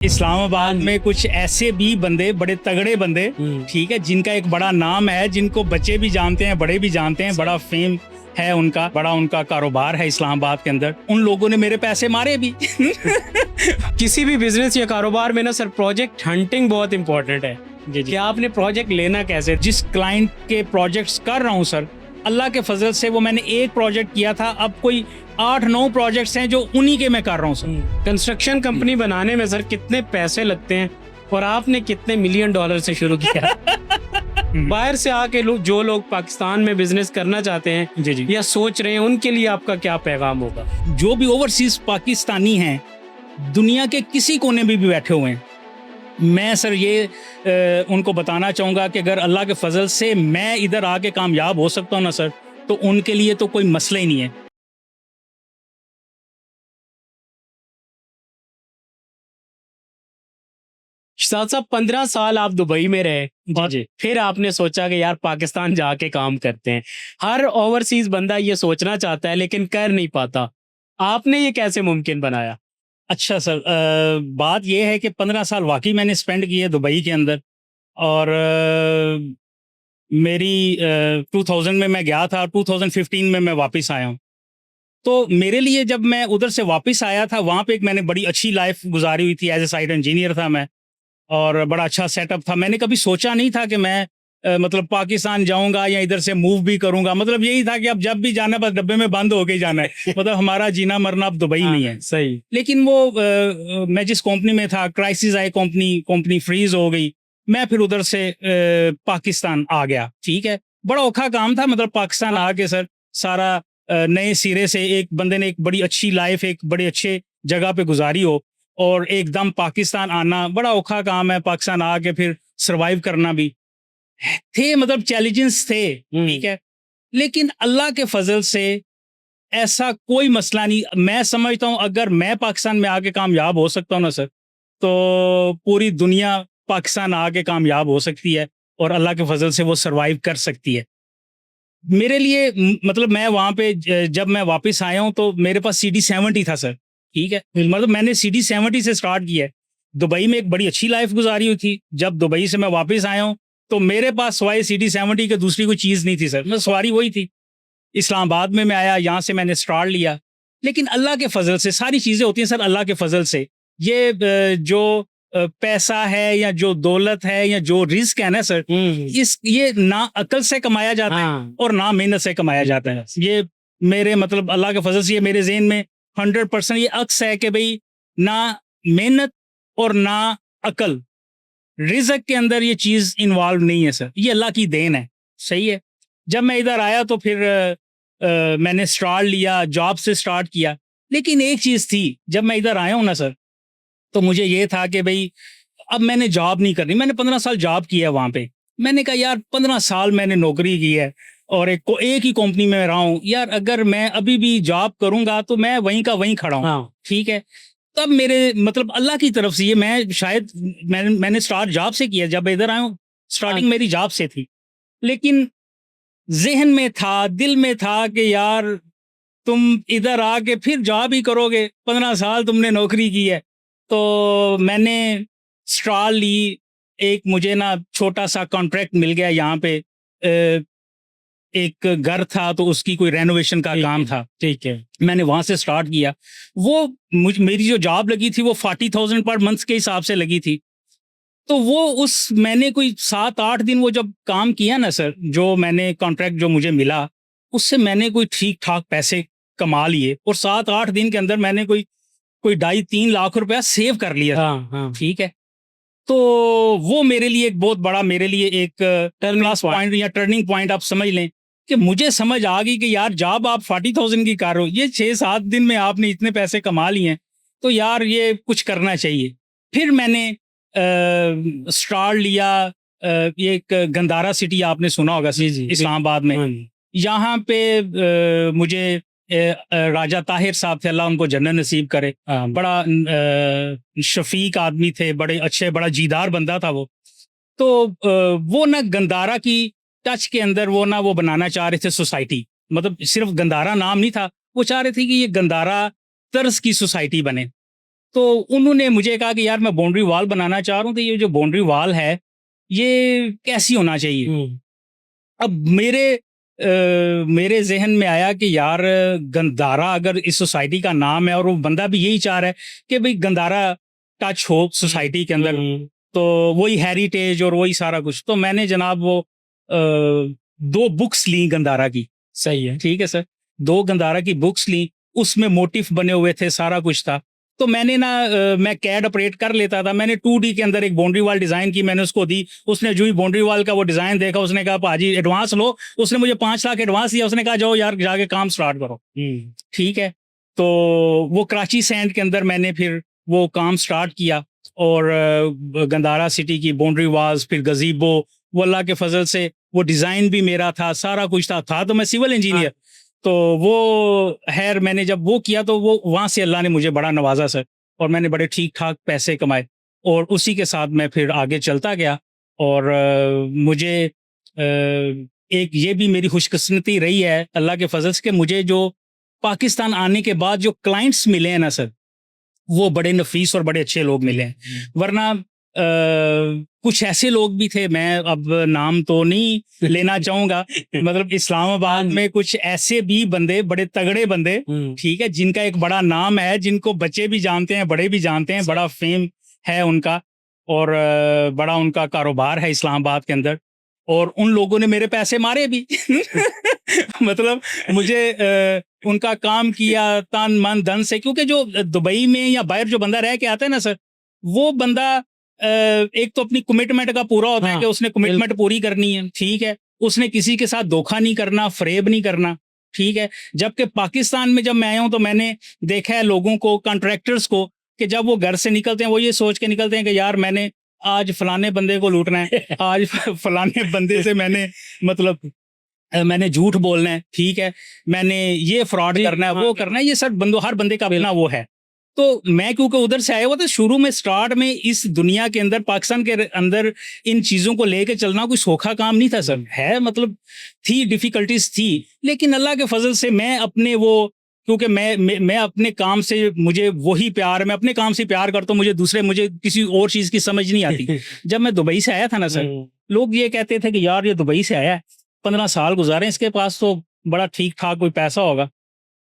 इस्लामाबाद में कुछ ऐसे भी बंदे, बड़े तगड़े बंदे, ठीक है, जिनका एक बड़ा नाम है, जिनको बच्चे भी जानते हैं, बड़े भी जानते हैं, बड़ा फेम है उनका, बड़ा उनका कारोबार है इस्लामाबाद के अंदर। उन लोगों ने मेरे पैसे मारे भी। किसी भी बिजनेस या कारोबार में ना सर, प्रोजेक्ट हंटिंग बहुत इंपॉर्टेंट है। जी कि आपने प्रोजेक्ट लेना कैसे। जिस क्लाइंट के प्रोजेक्ट्स कर रहा हूँ सर, अल्लाह के फजल से वो मैंने एक प्रोजेक्ट किया था, अब कोई 8-9 प्रोजेक्ट्स हैं जो उन्हीं के मैं कर रहा हूँ सर। कंस्ट्रक्शन कंपनी बनाने में सर कितने पैसे लगते हैं और आपने कितने मिलियन डॉलर से शुरू किया? बाहर से आके जो लोग पाकिस्तान में बिजनेस करना चाहते हैं जी या सोच रहे हैं, उनके लिए आपका क्या पैगाम होगा? जो भी ओवरसीज पाकिस्तानी हैं, दुनिया के किसी कोने में भी बैठे हुए हैं, मैं सर ये उनको बताना चाहूँगा कि अगर अल्लाह के फजल से मैं इधर आके कामयाब हो सकता हूँ ना सर, तो उनके लिए तो कोई मसला ही नहीं है। शाह साहब, 15 साल आप दुबई में रहे और जी। फिर आपने सोचा कि यार पाकिस्तान जाके काम करते हैं। हर ओवरसीज बंदा ये सोचना चाहता है लेकिन कर नहीं पाता। आपने ये कैसे मुमकिन बनाया? अच्छा सर, बात यह है कि 15 साल वाकई मैंने स्पेंड किए दुबई के अंदर, और मेरी 2000 में मैं गया था, 2015 में मैं वापस आया हूँ। तो मेरे लिए जब मैं उधर से वापस आया था, वहाँ पे एक मैंने बड़ी अच्छी लाइफ गुजारी हुई थी। एज ए साइट इंजीनियर था मैं, और बड़ा अच्छा सेटअप था। मैंने कभी सोचा नहीं था कि मैं मतलब पाकिस्तान जाऊंगा या इधर से मूव भी करूंगा। मतलब यही था कि अब जब भी जाना, बस डब्बे में बंद होके ही जाना है। मतलब हमारा जीना मरना अब दुबई में ही है। सही। लेकिन वो मैं जिस कंपनी में था, क्राइसिस आई, कंपनी फ्रीज हो गई। मैं फिर उधर से पाकिस्तान आ गया। ठीक है, बड़ा औखा काम था। मतलब पाकिस्तान आके सर सारा नए सिरे से एक बंदे ने एक बड़ी अच्छी लाइफ एक बड़े अच्छे जगह पे गुजारी हो, और एकदम पाकिस्तान आना बड़ा औखा काम है। पाकिस्तान आके फिर सरवाइव करना भी थे, मतलब चैलेंजेस थे, ठीक है। लेकिन अल्लाह के फजल से ऐसा कोई मसला नहीं। मैं समझता हूँ अगर मैं पाकिस्तान में आके कामयाब हो सकता हूँ ना सर, तो पूरी दुनिया पाकिस्तान आके कामयाब हो सकती है, और अल्लाह के फजल से वो सरवाइव कर सकती है। मेरे लिए मतलब मैं वहाँ पे जब मैं वापस आया हूँ तो मेरे पास CD-70 था सर, ठीक है। मतलब मैंने CD-70 से स्टार्ट किया है। दुबई में एक बड़ी अच्छी लाइफ गुजारी हुई थी। जब दुबई से मैं वापस आया हूँ तो मेरे पास सवाए CD-70 के दूसरी कोई चीज़ नहीं थी सर। मैं सवारी वही थी। इस्लामाबाद में मैं आया, यहाँ से मैंने स्टार्ट लिया। लेकिन अल्लाह के फजल से सारी चीज़ें होती हैं सर, अल्लाह के फजल से। ये जो पैसा है या जो दौलत है या जो रिस्क है ना सर, ये ना अकल से कमाया जाता है और ना मेहनत से कमाया जाता है। ये मेरे मतलब अल्लाह के फजल से ये मेरे ज़हन में 100% ये अक्स है कि भाई ना मेहनत और ना अकल, रिज़्क के अंदर ये चीज़ इन्वॉल्व नहीं है सर। ये अल्लाह की देन है। सही है। जब मैं इधर आया तो फिर मैंने स्टार्ट लिया, जॉब से स्टार्ट किया। लेकिन एक चीज़ थी, जब मैं इधर आया हूँ ना सर, तो मुझे ये था कि भाई अब मैंने जॉब नहीं करनी। मैंने 15 साल जॉब किया है वहाँ पे। मैंने कहा यार 15 साल मैंने नौकरी की है और एक ही कंपनी में रहा हूँ यार, अगर मैं अभी भी जॉब करूँगा तो मैं वहीं का वहीं खड़ा हूँ। ठीक है। तब मेरे मतलब अल्लाह की तरफ से ये मैं शायद मैंने स्टार्ट जॉब से किया। जब इधर आया हूँ स्टार्टिंग मेरी जॉब से थी। लेकिन ज़हन में था, दिल में था कि यार तुम इधर आके फिर जॉब ही करोगे, 15 साल तुमने नौकरी की है। तो मैंने स्टाल ली। एक मुझे ना छोटा सा कॉन्ट्रैक्ट मिल गया यहाँ पे। एक घर था तो उसकी कोई रेनोवेशन का काम था। ठीक है, मैंने वहाँ से स्टार्ट किया। वो मेरी जो जॉब लगी थी वो 40,000 पर मंथ के हिसाब से लगी थी। तो वो उस मैंने कोई 7-8 दिन वो जब काम किया ना सर, जो मैंने कॉन्ट्रैक्ट जो मुझे मिला, उससे मैंने कोई ठीक ठाक पैसे कमा लिए, और 7-8 दिन के अंदर मैंने कोई 2.5-3 लाख रुपया सेव कर लिया। ठीक है। तो वो मेरे लिए एक बहुत बड़ा, मेरे लिए एक प्लस पॉइंट या टर्निंग पॉइंट आप समझ लें कि मुझे समझ आ गई कि यार जॉब आप 40,000 की कर रहे हो, ये 6-7 दिन में आपने इतने पैसे कमा लिए हैं, तो यार ये कुछ करना चाहिए। फिर मैंने स्टार्ट लिया। ये एक गंदारा सिटी आपने सुना होगा इस्लामाबाद में। यहाँ पे मुझे राजा ताहिर साहब थे, अल्लाह उनको जन्नत नसीब करे। बड़ा शफीक आदमी थे, बड़े अच्छे, बड़ा जीदार बंदा था वो। तो वो ना गंदारा की टच के अंदर वो बनाना चाह रहे थे सोसाइटी। मतलब सिर्फ गंदारा नाम नहीं था, वो चाह रहे थे कि ये गंदारा तर्ज की सोसाइटी बने। तो उन्होंने मुझे कहा कि यार मैं बाउंड्री वॉल बनाना चाह रहा हूँ, तो ये जो बाउंड्री वॉल है ये कैसी होना चाहिए। अब मेरे जहन में आया कि यार गंदारा अगर इस सोसाइटी का नाम है और वो बंदा भी यही चाह रहा है कि भाई गंदारा टच हो सोसाइटी के अंदर, तो वही हेरिटेज और वही सारा कुछ, तो मैंने जनाब वो 2 बुक्स ली गंदारा की। सही है। ठीक है सर, 2 गंदारा की बुक्स ली, उसमें मोटिफ बने हुए थे, सारा कुछ था। तो मैंने ना मैं कैड ऑपरेट कर लेता था, मैंने 2D के अंदर एक बाउंड्री वॉल डिजाइन की, मैंने उसको दी। उसने जो ही बाउंड्री वॉल का वो डिजाइन देखा, उसने कहा पाजी एडवांस लो। उसने मुझे 5 लाख एडवांस दिया, उसने कहा जाओ यार जाके काम स्टार्ट करो। ठीक है, तो वो कराची सैंड के अंदर मैंने फिर वो काम स्टार्ट किया, और गंदारा सिटी की बाउंड्री वॉल्स, फिर गजीबो, वो अल्लाह के फजल से वो डिजाइन भी मेरा था, सारा कुछ था तो मैं सिविल इंजीनियर। तो वो खैर मैंने जब वो किया तो वो वहाँ से अल्लाह ने मुझे बड़ा नवाजा सर, और मैंने बड़े ठीक ठाक पैसे कमाए, और उसी के साथ मैं फिर आगे चलता गया। और मुझे एक ये भी मेरी खुशकिस्मती रही है अल्लाह के फजल से कि मुझे जो पाकिस्तान आने के बाद जो क्लाइंट्स मिले हैं ना सर, वो बड़े नफीस और बड़े अच्छे लोग मिले हैं। वरना कुछ ऐसे लोग भी थे, मैं अब नाम तो नहीं लेना चाहूंगा, मतलब इस्लामाबाद में कुछ ऐसे भी बंदे, बड़े तगड़े बंदे, ठीक है, जिनका एक बड़ा नाम है, जिनको बच्चे भी जानते हैं, बड़े भी जानते हैं, बड़ा फेम है उनका, और बड़ा उनका कारोबार है इस्लामाबाद के अंदर, और उन लोगों ने मेरे पैसे मारे भी मतलब मुझे उनका काम किया तन मन धन से, क्योंकि जो दुबई में या बाहर जो बंदा रह के आता है ना सर, वो बंदा एक तो अपनी कमिटमेंट का पूरा होता है कि उसने कमिटमेंट पूरी करनी है, ठीक है, उसने किसी के साथ धोखा नहीं करना, फरेब नहीं करना, ठीक है। जबकि पाकिस्तान में जब मैं आया हूं तो मैंने देखा है लोगों को, कॉन्ट्रैक्टर्स को, कि जब वो घर से निकलते हैं वो ये सोच के निकलते हैं कि यार मैंने आज फलाने बंदे को लूटना है, आज फलाने बंदे से मैंने मतलब मैंने झूठ बोलना है, ठीक है, मैंने ये फ्रॉड करना है, वो करना है, ये सब हर बंदे का अपना वो है। तो मैं क्योंकि उधर से आया हुआ था, शुरू में स्टार्ट में इस दुनिया के अंदर, पाकिस्तान के अंदर इन चीज़ों को लेके चलना कोई सौखा काम नहीं था सर, है मतलब थी, डिफिकल्टीज थी, लेकिन अल्लाह के फजल से मैं अपने वो, क्योंकि मैं अपने काम से, मुझे वही प्यार, मैं अपने काम से प्यार करता हूँ, मुझे किसी और चीज़ की समझ नहीं आती। जब मैं दुबई से आया था ना सर, लोग ये कहते थे कि यार ये दुबई से आया है, 15 साल गुजारे इसके पास, तो बड़ा ठीक ठाक कोई पैसा होगा।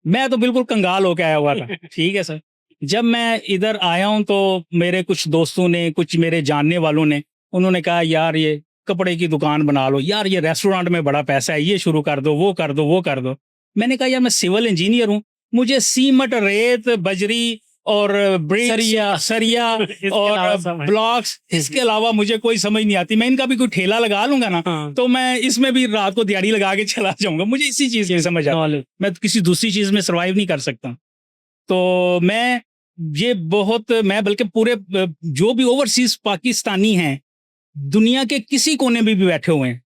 मैं तो बिल्कुल कंगाल होके आया हुआ था ठीक है सर। जब मैं इधर आया हूं तो मेरे कुछ दोस्तों ने, कुछ मेरे जानने वालों ने, उन्होंने कहा यार ये कपड़े की दुकान बना लो, यार ये रेस्टोरेंट में बड़ा पैसा है, ये शुरू कर दो, वो कर दो, वो कर दो। मैंने कहा यार मैं सिविल इंजीनियर हूँ, मुझे सीमेंट, रेत, बजरी और सरिया और ब्लॉक्स, इसके अलावा मुझे कोई समझ नहीं आती। मैं इनका भी कोई ठेला लगा लूंगा ना, तो मैं इसमें भी रात को दिहाड़ी लगा के चला जाऊंगा, मुझे इसी चीज की समझ आती है, मैं तो किसी दूसरी चीज में सर्वाइव नहीं कर सकता। तो मैं बल्कि पूरे जो भी ओवरसीज पाकिस्तानी हैं, दुनिया के किसी कोने में भी बैठे हुए हैं,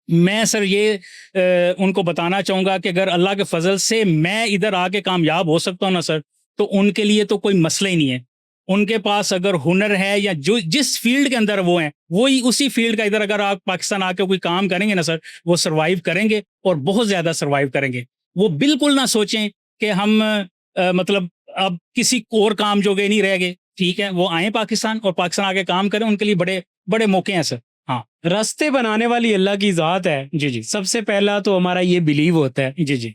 मैं सर ये उनको बताना चाहूँगा कि अगर अल्लाह के फजल से मैं इधर आके कामयाब हो सकता हूँ ना सर, तो उनके लिए तो कोई मसला ही नहीं है। उनके पास अगर हुनर है, या जो जिस फील्ड के अंदर वो हैं, वही उसी फील्ड का इधर अगर आप पाकिस्तान आके कोई काम करेंगे ना सर, वो सर्वाइव करेंगे, और बहुत ज़्यादा सर्वाइव करेंगे। वो बिल्कुल ना सोचें कि हम मतलब अब किसी और काम जोगे नहीं रह गए, ठीक है, वो आए पाकिस्तान और पाकिस्तान आके काम करें, उनके लिए बड़े बड़े मौके हैं सर। हाँ, रास्ते बनाने वाली अल्लाह की ज़ात है। जी जी, सबसे पहला तो हमारा ये बिलीव होता है। जी जी,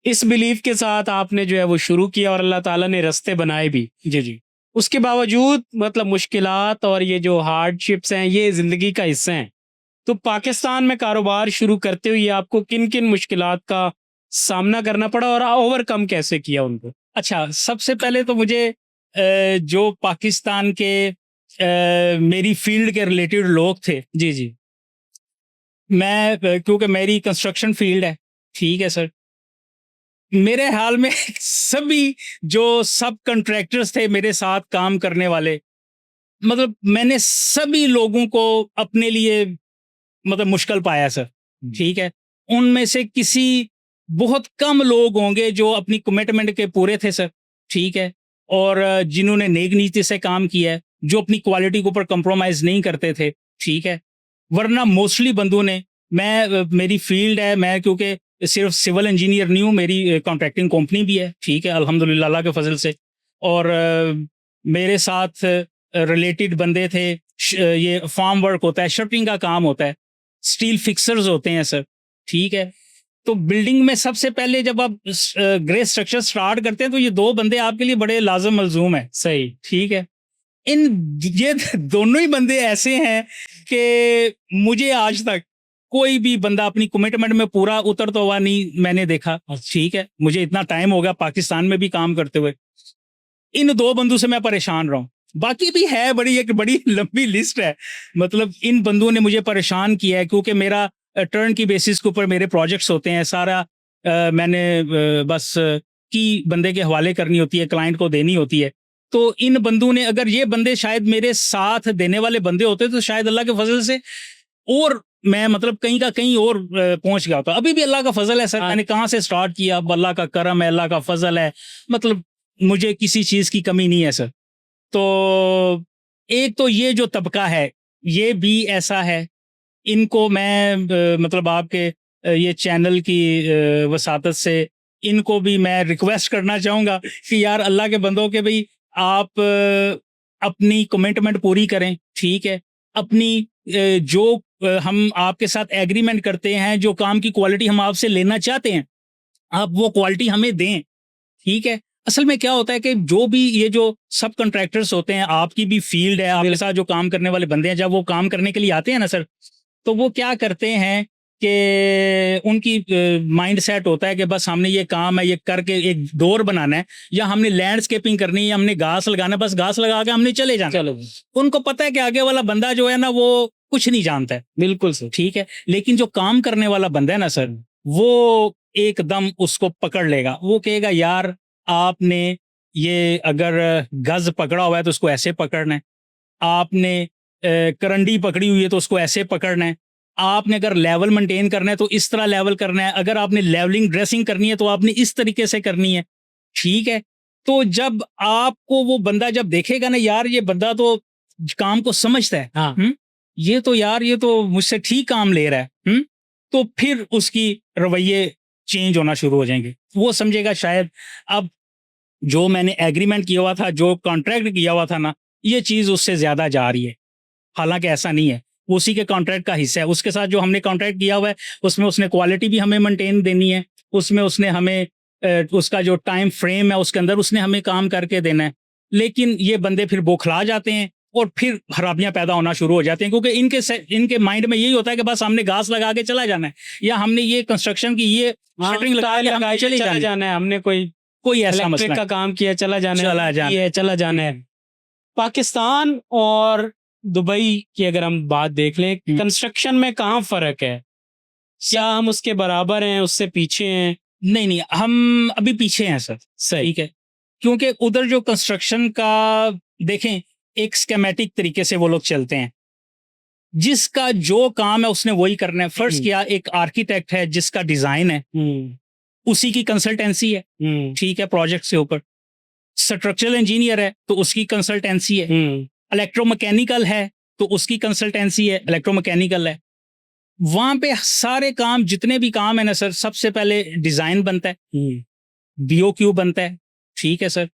इस बिलीव के साथ आपने जो है वो शुरू किया, और अल्लाह ताला ने रास्ते बनाए भी। जी जी। उसके बावजूद मतलब मुश्किलात और ये जो हार्डशिप्स हैं, ये ज़िंदगी का हिस्सा हैं। तो पाकिस्तान में कारोबार शुरू करते हुए आपको किन किन मुश्किलात का सामना करना पड़ा, और ओवरकम कैसे किया उनको? अच्छा, सबसे पहले तो मुझे जो पाकिस्तान के मेरी फील्ड के रिलेटेड लोग थे, जी जी। मैं क्योंकि मेरी कंस्ट्रक्शन फील्ड है, ठीक है सर, मेरे हाल में सभी जो सब कॉन्ट्रैक्टर्स थे मेरे साथ काम करने वाले, मतलब मैंने सभी लोगों को अपने लिए मतलब मुश्किल पाया सर, ठीक है। उनमें से किसी बहुत कम लोग होंगे जो अपनी कमिटमेंट के पूरे थे सर, ठीक है, और जिन्होंने नेक नीति से काम किया है, जो अपनी क्वालिटी के ऊपर कंप्रोमाइज नहीं करते थे, ठीक है। वरना मोस्टली बंदों ने, मेरी फील्ड है, मैं क्योंकि सिर्फ सिविल इंजीनियर नहीं हूँ, मेरी कॉन्ट्रैक्टिंग कंपनी भी है, ठीक है, अल्हम्दुलिल्लाह अल्लाह के फजल से। और मेरे साथ रिलेटेड बंदे थे। ये फार्म वर्क होता है, शटरिंग का काम होता है, स्टील फिक्सर्स होते हैं सर, ठीक है। तो बिल्डिंग में सबसे पहले जब आप ग्रे स्ट्रक्चर स्टार्ट करते हैं तो ये दो बंदे आपके लिए बड़े लाजम मलजूम है, सही। ठीक है। ये दोनों ही बंदे ऐसे हैं कि मुझे आज तक कोई भी बंदा अपनी कमिटमेंट में पूरा उतरता हुआ नहीं मैंने देखा, ठीक है। मुझे इतना टाइम हो गया पाकिस्तान में भी काम करते हुए, इन दो बंदों से मैं परेशान रहा हूँ। बाकी भी है, एक बड़ी लंबी लिस्ट है। मतलब इन बंदों ने मुझे परेशान किया है क्योंकि मेरा टर्न की बेसिस के ऊपर मेरे प्रोजेक्ट्स होते हैं, सारा मैंने बस की बंदे के हवाले करनी होती है, क्लाइंट को देनी होती है। तो इन बंदों ने, अगर ये बंदे शायद मेरे साथ देने वाले बंदे होते तो शायद अल्लाह के फजल से और मैं मतलब कहीं का कहीं और पहुंच गया होता। अभी भी अल्लाह का फजल है सर, मैंने कहाँ से स्टार्ट किया, अब अल्लाह का करम है, अल्लाह का फजल है, मतलब मुझे किसी चीज़ की कमी नहीं है सर। तो एक तो ये जो तबका है ये भी ऐसा है, इनको मैं मतलब आपके ये चैनल की वसातत से इनको भी मैं रिक्वेस्ट करना चाहूँगा कि यार अल्लाह के बंदों के भाई आप अपनी कमिटमेंट पूरी करें, ठीक है। अपनी जो हम आपके साथ एग्रीमेंट करते हैं, जो काम की क्वालिटी हम आपसे लेना चाहते हैं, आप वो क्वालिटी हमें दें, ठीक है। असल में क्या होता है कि जो भी ये जो सब कॉन्ट्रैक्टर्स होते हैं, आपकी भी फील्ड है, आपके साथ जो काम करने वाले बंदे हैं, जब वो काम करने के लिए आते हैं ना सर, तो वो क्या करते हैं कि उनकी माइंड सेट होता है कि बस हमने ये काम है, ये करके एक डोर बनाना है, या हमने लैंडस्केपिंग करनी है, हमने घास लगाना है, बस घास लगा के हमने चले जाना। चलो, उनको पता है कि आगे वाला बंदा जो है ना वो कुछ नहीं जानता है, बिल्कुल सर। ठीक है। लेकिन जो काम करने वाला बंदा है ना सर, वो एकदम उसको पकड़ लेगा, वो कहेगा यार आपने ये अगर गज पकड़ा हुआ है तो उसको ऐसे पकड़ना है, आपने करंडी पकड़ी हुई है तो उसको ऐसे पकड़ना है, आपने अगर लेवल मेंटेन करना है तो इस तरह लेवल करना है, अगर आपने लेवलिंग ड्रेसिंग करनी है तो आपने इस तरीके से करनी है, ठीक है। तो जब आपको वो बंदा जब देखेगा ना, यार ये बंदा तो काम को समझता है, हाँ। ये तो यार ये तो मुझसे ठीक काम ले रहा है, तो फिर उसकी रवैये चेंज होना शुरू हो जाएंगे। वो समझेगा शायद अब जो मैंने एग्रीमेंट किया हुआ था, जो कॉन्ट्रैक्ट किया हुआ था ना, ये चीज़ उससे ज़्यादा जा रही है। हालांकि ऐसा नहीं है, वो उसी के कॉन्ट्रैक्ट का हिस्सा है। उसके साथ जो हमने कॉन्ट्रैक्ट किया हुआ है उसमें उसने क्वालिटी भी हमें मेंटेन देनी है, उसमें उसने हमें उसका जो टाइम फ्रेम है उसके अंदर उसने हमें काम करके देना है। लेकिन ये बंदे फिर बौखला जाते हैं और फिर खराबियां पैदा होना शुरू हो जाती हैं, क्योंकि इनके माइंड में यही होता है कि बस हमने घास लगा के चला जाना है, या हमने ये कंस्ट्रक्शन की ये शटरिंग लगा के हमने चले जाना है, हमने कोई ऐसा इलेक्ट्रिक मसला का काम किया, चला जाना चला जाना है। पाकिस्तान और दुबई की अगर हम बात देख लें, कंस्ट्रक्शन में कहाँ फर्क है? क्या हम उसके बराबर हैं, उससे पीछे हैं? नहीं, हम अभी पीछे हैं सर, सही। ठीक है। क्योंकि उधर जो कंस्ट्रक्शन का देखें, एक स्केमेटिक तरीके से वो लोग चलते हैं, जिसका जो काम है उसने वही करना है। फर्स्ट किया एक आर्किटेक्ट है जिसका डिजाइन है, उसी की कंसल्टेंसी है, ठीक है, प्रोजेक्ट से ऊपर। स्ट्रक्चरल इंजीनियर है तो उसकी कंसल्टेंसी है, इलेक्ट्रोमैकेनिकल है तो उसकी कंसल्टेंसी है, इलेक्ट्रोमैकेनिकल है। वहां पे सारे काम, जितने भी काम है ना सर, सबसे पहले डिजाइन बनता है, बीओक्यू बनता है, ठीक है सर,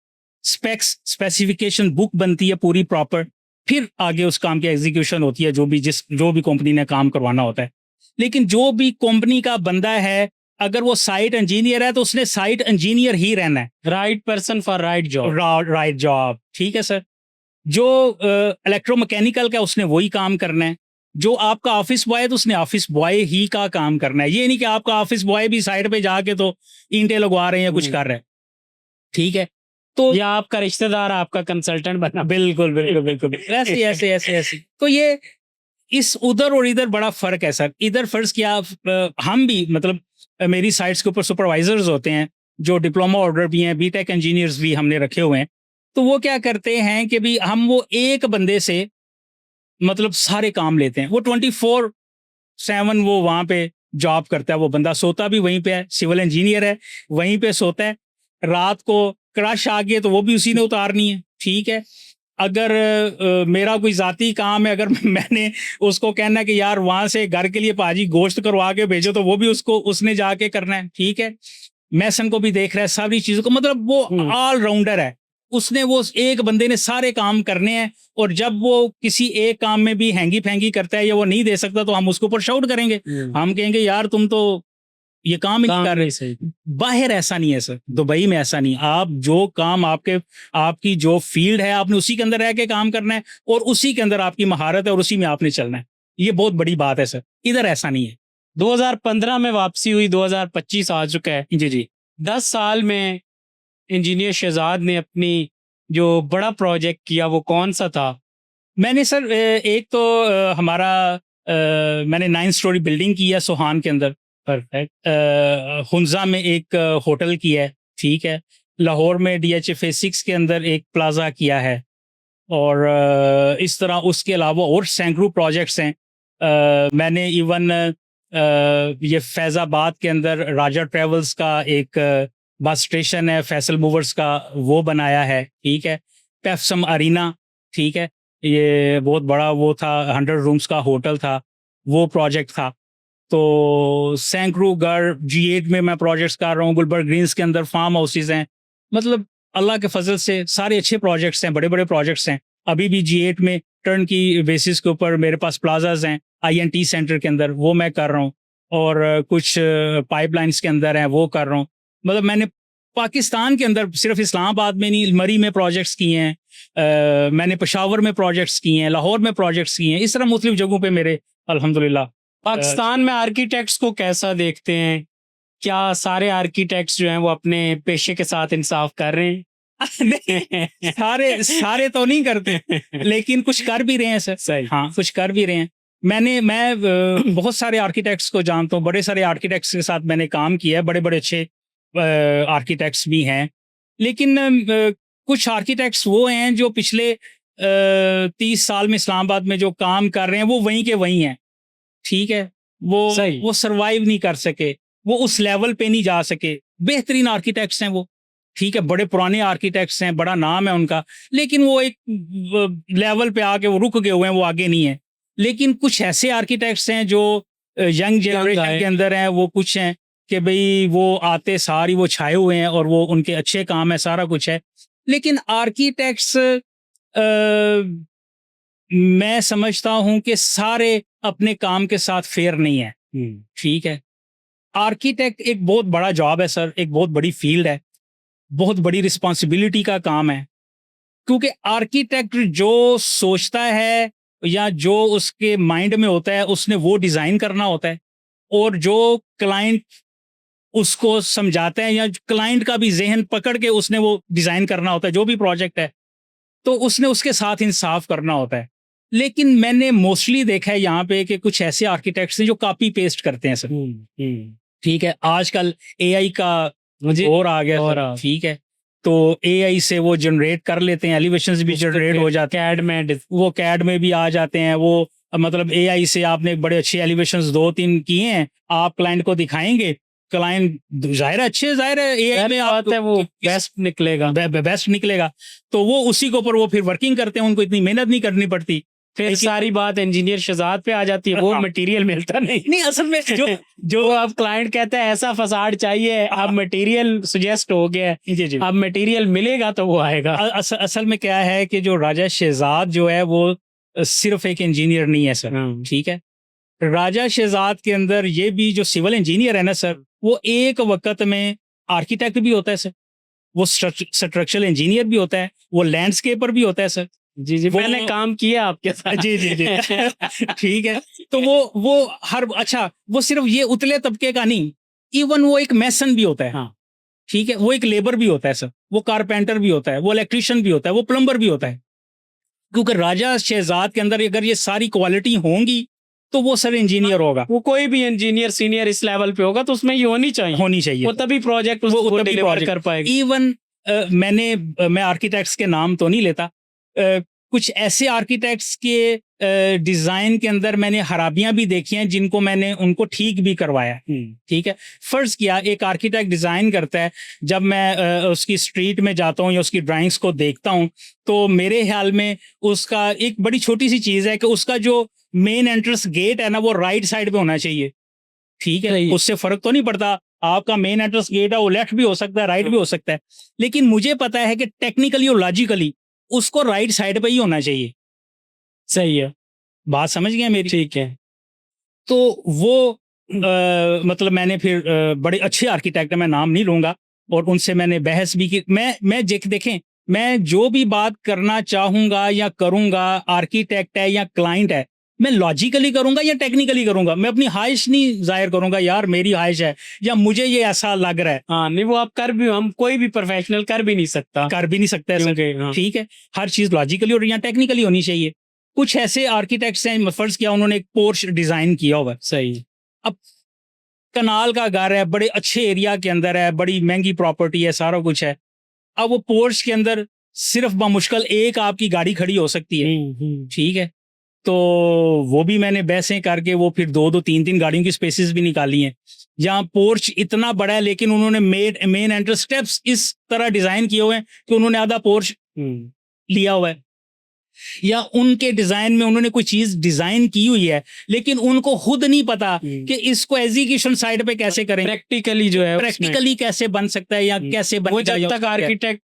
स्पेसिफिकेशन बुक बनती है पूरी प्रॉपर, फिर आगे उस काम की एग्जीक्यूशन होती है, जो भी कंपनी ने काम करवाना होता है। लेकिन जो भी कंपनी का बंदा है, अगर वो साइट इंजीनियर है तो उसने साइट इंजीनियर ही रहना है, right person for right job. Right job, ठीक है सर। जो इलेक्ट्रोमैकेनिकल का उसने वही काम करना है, जो आपका ऑफिस बॉय है तो उसने ऑफिस बॉय ही का काम करना है। ये नहीं कि आपका ऑफिस बॉय भी साइड पे जाके तो ईंटें लगवा रहे हैं, कुछ कर रहे हैं, ठीक है। तो या आपका रिश्तेदार आपका कंसल्टेंट बना। बिल्कुल बिल्कुल बिल्कुल ऐसे ऐसे ऐसे ऐसे। तो ये इस उधर और इधर बड़ा फर्क है सर। इधर फर्ज किया हम भी मतलब मेरी साइट्स के ऊपर सुपरवाइजर्स होते हैं जो डिप्लोमा ऑर्डर भी हैं, बीटेक इंजीनियर्स भी हमने रखे हुए हैं। तो वो क्या करते हैं कि भी हम वो एक बंदे से मतलब सारे काम लेते हैं। वो 24/7 वो वहाँ पे जॉब करता है, वो बंदा सोता भी वहीं पे है, सिविल इंजीनियर है, वहीं पे सोता है। रात को क्रश आ गई तो वो भी उसी ने उतारनी है, ठीक है। अगर मेरा कोई ज़ाती काम है, अगर मैंने उसको कहना है कि यार वहाँ से घर के लिए पाजी गोश्त करवा के भेजो, तो वो भी उसने जाके करना है, ठीक है। मैसन को भी देख रहा है, सारी चीज़ों को, मतलब वो ऑल राउंडर है। उसने वो एक बंदे ने सारे काम करने हैं, और जब वो किसी एक काम में भी हैंगी फैंगी करता है या वो नहीं दे सकता तो हम उसके ऊपर शाउट करेंगे, हम कहेंगे यार तुम तो ये काम ही नहीं कर रहे। सही। बाहर ऐसा नहीं है सर, दुबई में ऐसा नहीं। आप जो काम आपकी जो फील्ड है आपने उसी के अंदर रह के काम करना है, और उसी के अंदर आपकी महारत है और उसी में आपने चलना है। ये बहुत बड़ी बात है सर, इधर ऐसा नहीं है। 2015 में वापसी हुई, 2025 आ चुका है। जी जी। 10 साल में इंजीनियर शहजाद ने अपनी जो बड़ा प्रोजेक्ट किया वो कौन सा था? मैंने सर एक तो हमारा मैंने 9 स्टोरी बिल्डिंग की है सोहान के अंदर। परफेक्ट। हुंजा में एक होटल किया है, ठीक है। लाहौर में DHFA 6 के अंदर एक प्लाजा किया है, और इस तरह उसके अलावा और सैकड़ों प्रोजेक्ट्स हैं। मैंने इवन ये फैज़ाबाद के अंदर राजा ट्रेवल्स का एक बस स्टेशन है फैसल मूवर्स का, वो बनाया है, ठीक है। पेप्सम अरीना, ठीक है, ये बहुत बड़ा वो था, 100 रूम्स का होटल था, वो प्रोजेक्ट था। तो सैकड़ों घर G8 में मैं प्रोजेक्ट्स कर रहा हूँ, गुलबर्ग ग्रीन्स के अंदर फार्म हाउसेज हैं। मतलब अल्लाह के फजल से सारे अच्छे प्रोजेक्ट्स हैं, बड़े बड़े प्रोजेक्ट्स हैं। अभी भी G8 में टर्न की बेसिस के ऊपर मेरे पास प्लाजाज हैं, INT सेंटर के अंदर, वो मैं कर रहा हूँ, और कुछ पाइपलाइंस के अंदर हैं, वो कर रहा हूँ। मतलब मैंने पाकिस्तान के अंदर सिर्फ इस्लामाबाद में नहीं, मरी में प्रोजेक्ट्स किए हैं, मैंने पेशावर में प्रोजेक्ट्स किए हैं, लाहौर में प्रोजेक्ट्स किए हैं, इस तरह मुख्तलिफ जगहों पे मेरे अल्हम्दुलिल्लाह। पाकिस्तान में आर्किटेक्ट्स को कैसा देखते हैं? क्या सारे आर्किटेक्ट्स जो हैं वो अपने पेशे के साथ इंसाफ कर रहे हैं? नहीं, सारे तो नहीं करते, लेकिन कुछ कर भी रहे हैं सर। सही। हाँ, कुछ कर भी रहे हैं। मैं बहुत सारे आर्किटेक्ट्स को जानता हूँ, बड़े सारे आर्किटेक्ट्स के साथ मैंने काम किया है, बड़े बड़े अच्छे आर्किटेक्ट्स भी हैं। लेकिन कुछ आर्किटेक्ट्स वो हैं जो पिछले 30 साल में इस्लामाबाद में जो काम कर रहे हैं वो वहीं के वहीं हैं, ठीक है। सही। वो सरवाइव नहीं कर सके, वो उस लेवल पे नहीं जा सके। बेहतरीन आर्किटेक्ट्स हैं वो, ठीक है, बड़े पुराने आर्किटेक्ट्स हैं, बड़ा नाम है उनका, लेकिन वो एक लेवल पे आके वो रुक गए हुए हैं, वो आगे नहीं है। लेकिन कुछ ऐसे आर्किटेक्ट्स हैं जो यंग जनरेशन के अंदर हैं, वो कुछ हैं कि भाई वो आते सारी वो छाए हुए हैं और वो उनके अच्छे काम है, सारा कुछ है। लेकिन आर्किटेक्ट्स मैं समझता हूं कि सारे अपने काम के साथ फेयर नहीं है, ठीक है। आर्किटेक्ट एक बहुत बड़ा जॉब है सर, एक बहुत बड़ी फील्ड है, बहुत बड़ी रिस्पॉन्सिबिलिटी का काम है। क्योंकि आर्किटेक्ट जो सोचता है या जो उसके माइंड में होता है उसने वो डिज़ाइन करना होता है, और जो क्लाइंट उसको समझाता है या क्लाइंट का भी जहन पकड़ के उसने वो डिज़ाइन करना होता है, जो भी प्रोजेक्ट है, तो उसने उसके साथ इंसाफ करना होता है। लेकिन मैंने मोस्टली देखा है यहाँ पे कि कुछ ऐसे आर्किटेक्ट्स हैं जो कॉपी पेस्ट करते हैं सर, ठीक है। आजकल AI का और आ गया और सर, ठीक है। तो AI से वो जनरेट कर लेते हैं, एलिवेशंस भी जनरेट हो जाते हैं, कैड में वो कैड में भी आ जाते हैं। वो मतलब AI से आपने बड़े अच्छे एलिवेशंस 2-3 किए हैं, आप क्लाइंट को दिखाएंगे, क्लाइंट जाहिर है अच्छे, जाहिर है AI में आप है वो बेस्ट निकलेगा, बेस्ट निकलेगा, तो वो उसी के ऊपर वो फिर वर्किंग करते हैं, उनको इतनी मेहनत नहीं करनी पड़ती। फिर सारी बात इंजीनियर शहजाद पे आ जाती है, वो मटेरियल मिलता नहीं असल में जो अब क्लाइंट कहता है ऐसा फसाड चाहिए, अब मटेरियल सुजेस्ट हो गया है, जी जी, अब मटेरियल मिलेगा तो वो आएगा। असल में क्या है कि जो राजा शहजाद जो है वो सिर्फ एक इंजीनियर नहीं है सर, ठीक है। राजा शहजाद के अंदर ये भी जो सिविल इंजीनियर है ना सर, वो एक वक्त में आर्किटेक्ट भी होता है सर, वो स्ट्रक्चरल इंजीनियर भी होता है, वो लैंडस्केपर भी होता है सर। जी जी, मैंने काम किया आपके साथ। जी जी जी ठीक है। तो वो हर अच्छा, वो सिर्फ ये उतले तबके का नहीं, इवन वो एक मैसन भी होता है, हाँ, ठीक है, वो एक लेबर भी होता है सर, वो कारपेंटर भी होता है, वो इलेक्ट्रिशियन भी होता है, वो प्लम्बर भी होता है। क्योंकि राजा शहजाद के अंदर अगर ये सारी क्वालिटी होंगी तो वो सर इंजीनियर होगा। वो कोई भी इंजीनियर सीनियर इस लेवल पे होगा तो उसमें ये होनी चाहिए, वो तभी प्रोजेक्ट वो डिलीवर कर पाएगा। इवन मैं आर्किटेक्ट्स के नाम तो नहीं लेता, कुछ ऐसे आर्किटेक्ट्स के डिजाइन के अंदर मैंने खराबियां भी देखी हैं जिनको मैंने उनको ठीक भी करवाया, ठीक है। फर्ज किया एक आर्किटेक्ट डिजाइन करता है, जब मैं उसकी स्ट्रीट में जाता हूँ या उसकी ड्राइंग्स को देखता हूँ, तो मेरे ख्याल में उसका एक बड़ी छोटी सी चीज है कि उसका जो मेन एंट्रेंस गेट है ना वो राइट साइड पे होना चाहिए, ठीक है। उससे फर्क तो नहीं पड़ता आपका मेन एंट्रेंस गेट है वो लेफ्ट भी हो सकता है, राइट भी हो सकता है, लेकिन मुझे पता है कि टेक्निकली और लॉजिकली उसको राइट साइड पे ही होना चाहिए। सही है, बात समझ गए मेरी? ठीक है। तो वो मतलब मैंने फिर बड़े अच्छे आर्किटेक्ट हैं, मैं नाम नहीं लूंगा, और उनसे मैंने बहस भी की। मैं देखें, मैं जो भी बात करना चाहूंगा या करूंगा, आर्किटेक्ट है या क्लाइंट है, मैं लॉजिकली करूंगा या टेक्निकली करूंगा। मैं अपनी ख्वाहिश नहीं जाहिर करूंगा, यार मेरी ख्वाहिश है या मुझे ये ऐसा लग रहा है। हाँ नहीं, वो आप कर भी, हम कोई भी प्रोफेशनल कर भी नहीं सकता, कर भी नहीं सकता है सर। क्योंकि हाँ, ठीक है, हर चीज लॉजिकली और या टेक्निकली होनी चाहिए। कुछ ऐसे आर्किटेक्ट्स हैं, फर्ज किया उन्होंने एक पोर्च डिजाइन किया हुआ है, सही। अब कनाल का घर है, बड़े अच्छे एरिया के अंदर है, बड़ी महंगी प्रॉपर्टी है, सारा कुछ है। अब वो पोर्च के अंदर सिर्फ बामुश्किल एक आपकी गाड़ी खड़ी हो सकती है, ठीक है। तो वो भी मैंने बहसें करके वो फिर दो दो तीन तीन गाड़ियों की स्पेसेस भी निकाली हैं। जहाँ पोर्च इतना बड़ा है, लेकिन उन्होंने मेन एंट्रेंस स्टेप्स इस तरह डिजाइन किए हुए हैं कि उन्होंने आधा पोर्च लिया हुआ है, या उनके डिजाइन में उन्होंने कोई चीज डिजाइन की हुई है, लेकिन उनको खुद नहीं पता कि इसको एग्जीक्यूशन साइड पे कैसे करें, प्रैक्टिकली जो है, प्रैक्टिकली कैसे बन सकता है या कैसे वो बनेगा। जब तक आर्किटेक्ट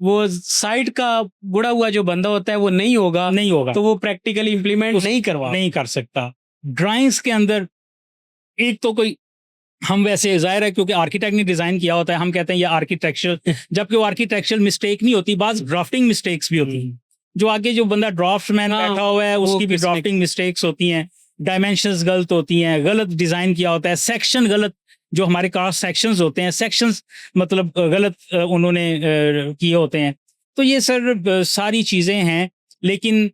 वो साइड का बुड़ा हुआ जो बंदा होता है वो नहीं होगा, नहीं होगा तो वो प्रैक्टिकली इंप्लीमेंट नहीं करवा, नहीं कर सकता। ड्राइंग्स के अंदर एक तो कोई, हम वैसे जाहिर है क्योंकि आर्किटेक्ट ने डिजाइन किया होता है, हम कहते हैं ये आर्किटेक्चरल, जबकि वो आर्किटेक्चरल मिस्टेक नहीं होती, बाज ड्राफ्टिंग मिस्टेक्स भी होती हैं। जो आगे जो बंदा ड्राफ्टमैन हाँ, बैठा हुआ है उसकी भी ड्राफ्टिंग मिस्टेक्स होती हैं, डायमेंशंस गलत होती हैं, गलत डिजाइन किया होता है, सेक्शन गलत, जो हमारे क्रॉस सेक्शंस होते हैं, सेक्शंस मतलब गलत उन्होंने किए होते हैं। तो ये सर सारी चीजें हैं, लेकिन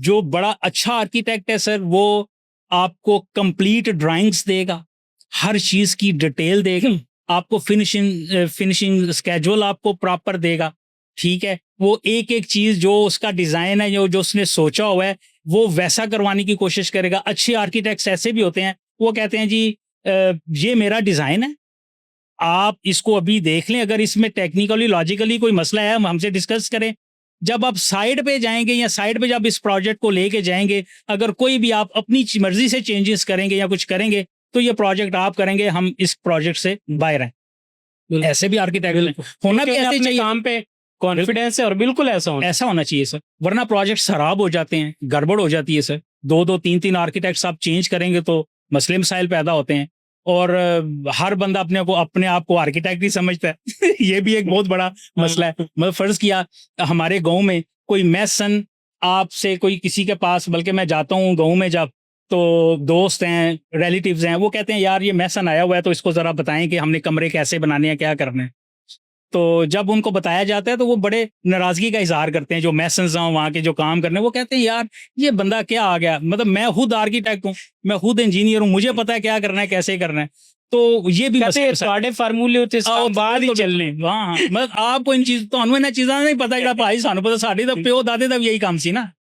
जो बड़ा अच्छा आर्किटेक्ट है सर, वो आपको कंप्लीट ड्राइंग्स देगा, हर चीज की डिटेल देगा, आपको फिनिशिंग स्केड्यूल आपको प्रॉपर देगा, ठीक है। वो एक एक चीज जो उसका डिजाइन है, जो उसने सोचा हुआ है, वो वैसा करवाने की कोशिश करेगा। अच्छे आर्किटेक्ट्स ऐसे भी होते हैं, वो कहते हैं जी ये मेरा डिजाइन है, आप इसको अभी देख लें, अगर इसमें टेक्निकली लॉजिकली कोई मसला है हम हमसे डिस्कस करें। जब आप साइड पे जाएंगे या साइड पे जब इस प्रोजेक्ट को लेके जाएंगे, अगर कोई भी आप अपनी मर्जी से चेंजेस करेंगे या कुछ करेंगे, तो ये प्रोजेक्ट आप करेंगे, हम इस प्रोजेक्ट से बाहर हैं। ऐसे भी आर्किटेक्ट होना भी ऐसे चाहिए, काम पे कॉन्फिडेंस है, और बिल्कुल ऐसा होना चाहिए सर, वरना प्रोजेक्ट खराब हो जाते हैं, गड़बड़ हो जाती है सर। दो दो तीन तीन आर्किटेक्ट्स आप चेंज करेंगे तो मसले मसाइल पैदा होते हैं, और हर बंदा अपने आप को आर्किटेक्ट ही समझता है। ये भी एक बहुत बड़ा मसला है। मतलब फर्ज किया हमारे गांव में कोई मैसन आपसे कोई किसी के पास, बल्कि मैं जाता हूँ गांव में जब, तो दोस्त हैं, रिलेटिव्स हैं, वो कहते हैं यार ये मैसन आया हुआ है, तो इसको जरा बताएं कि हमने कमरे कैसे बनाने हैं, क्या करना है। तो जब उनको बताया जाता है तो वो बड़े नाराजगी का इजहार करते हैं, जो मैसन्स हैं वहाँ के जो काम करने, वो कहते हैं यार ये बंदा क्या आ गया, मतलब मैं खुद आर्किटेक्ट हूँ, मैं खुद इंजीनियर हूँ, मुझे पता है क्या करना है, कैसे करना है। तो ये भी फार्मूले होते बाद ही चलने। हाँ, मतलब आपको इन चीज तो इन्हें चीज़ा नहीं पता, जो भाई सानू पता, साढ़े तो प्यो दादे तब यही काम सी ना।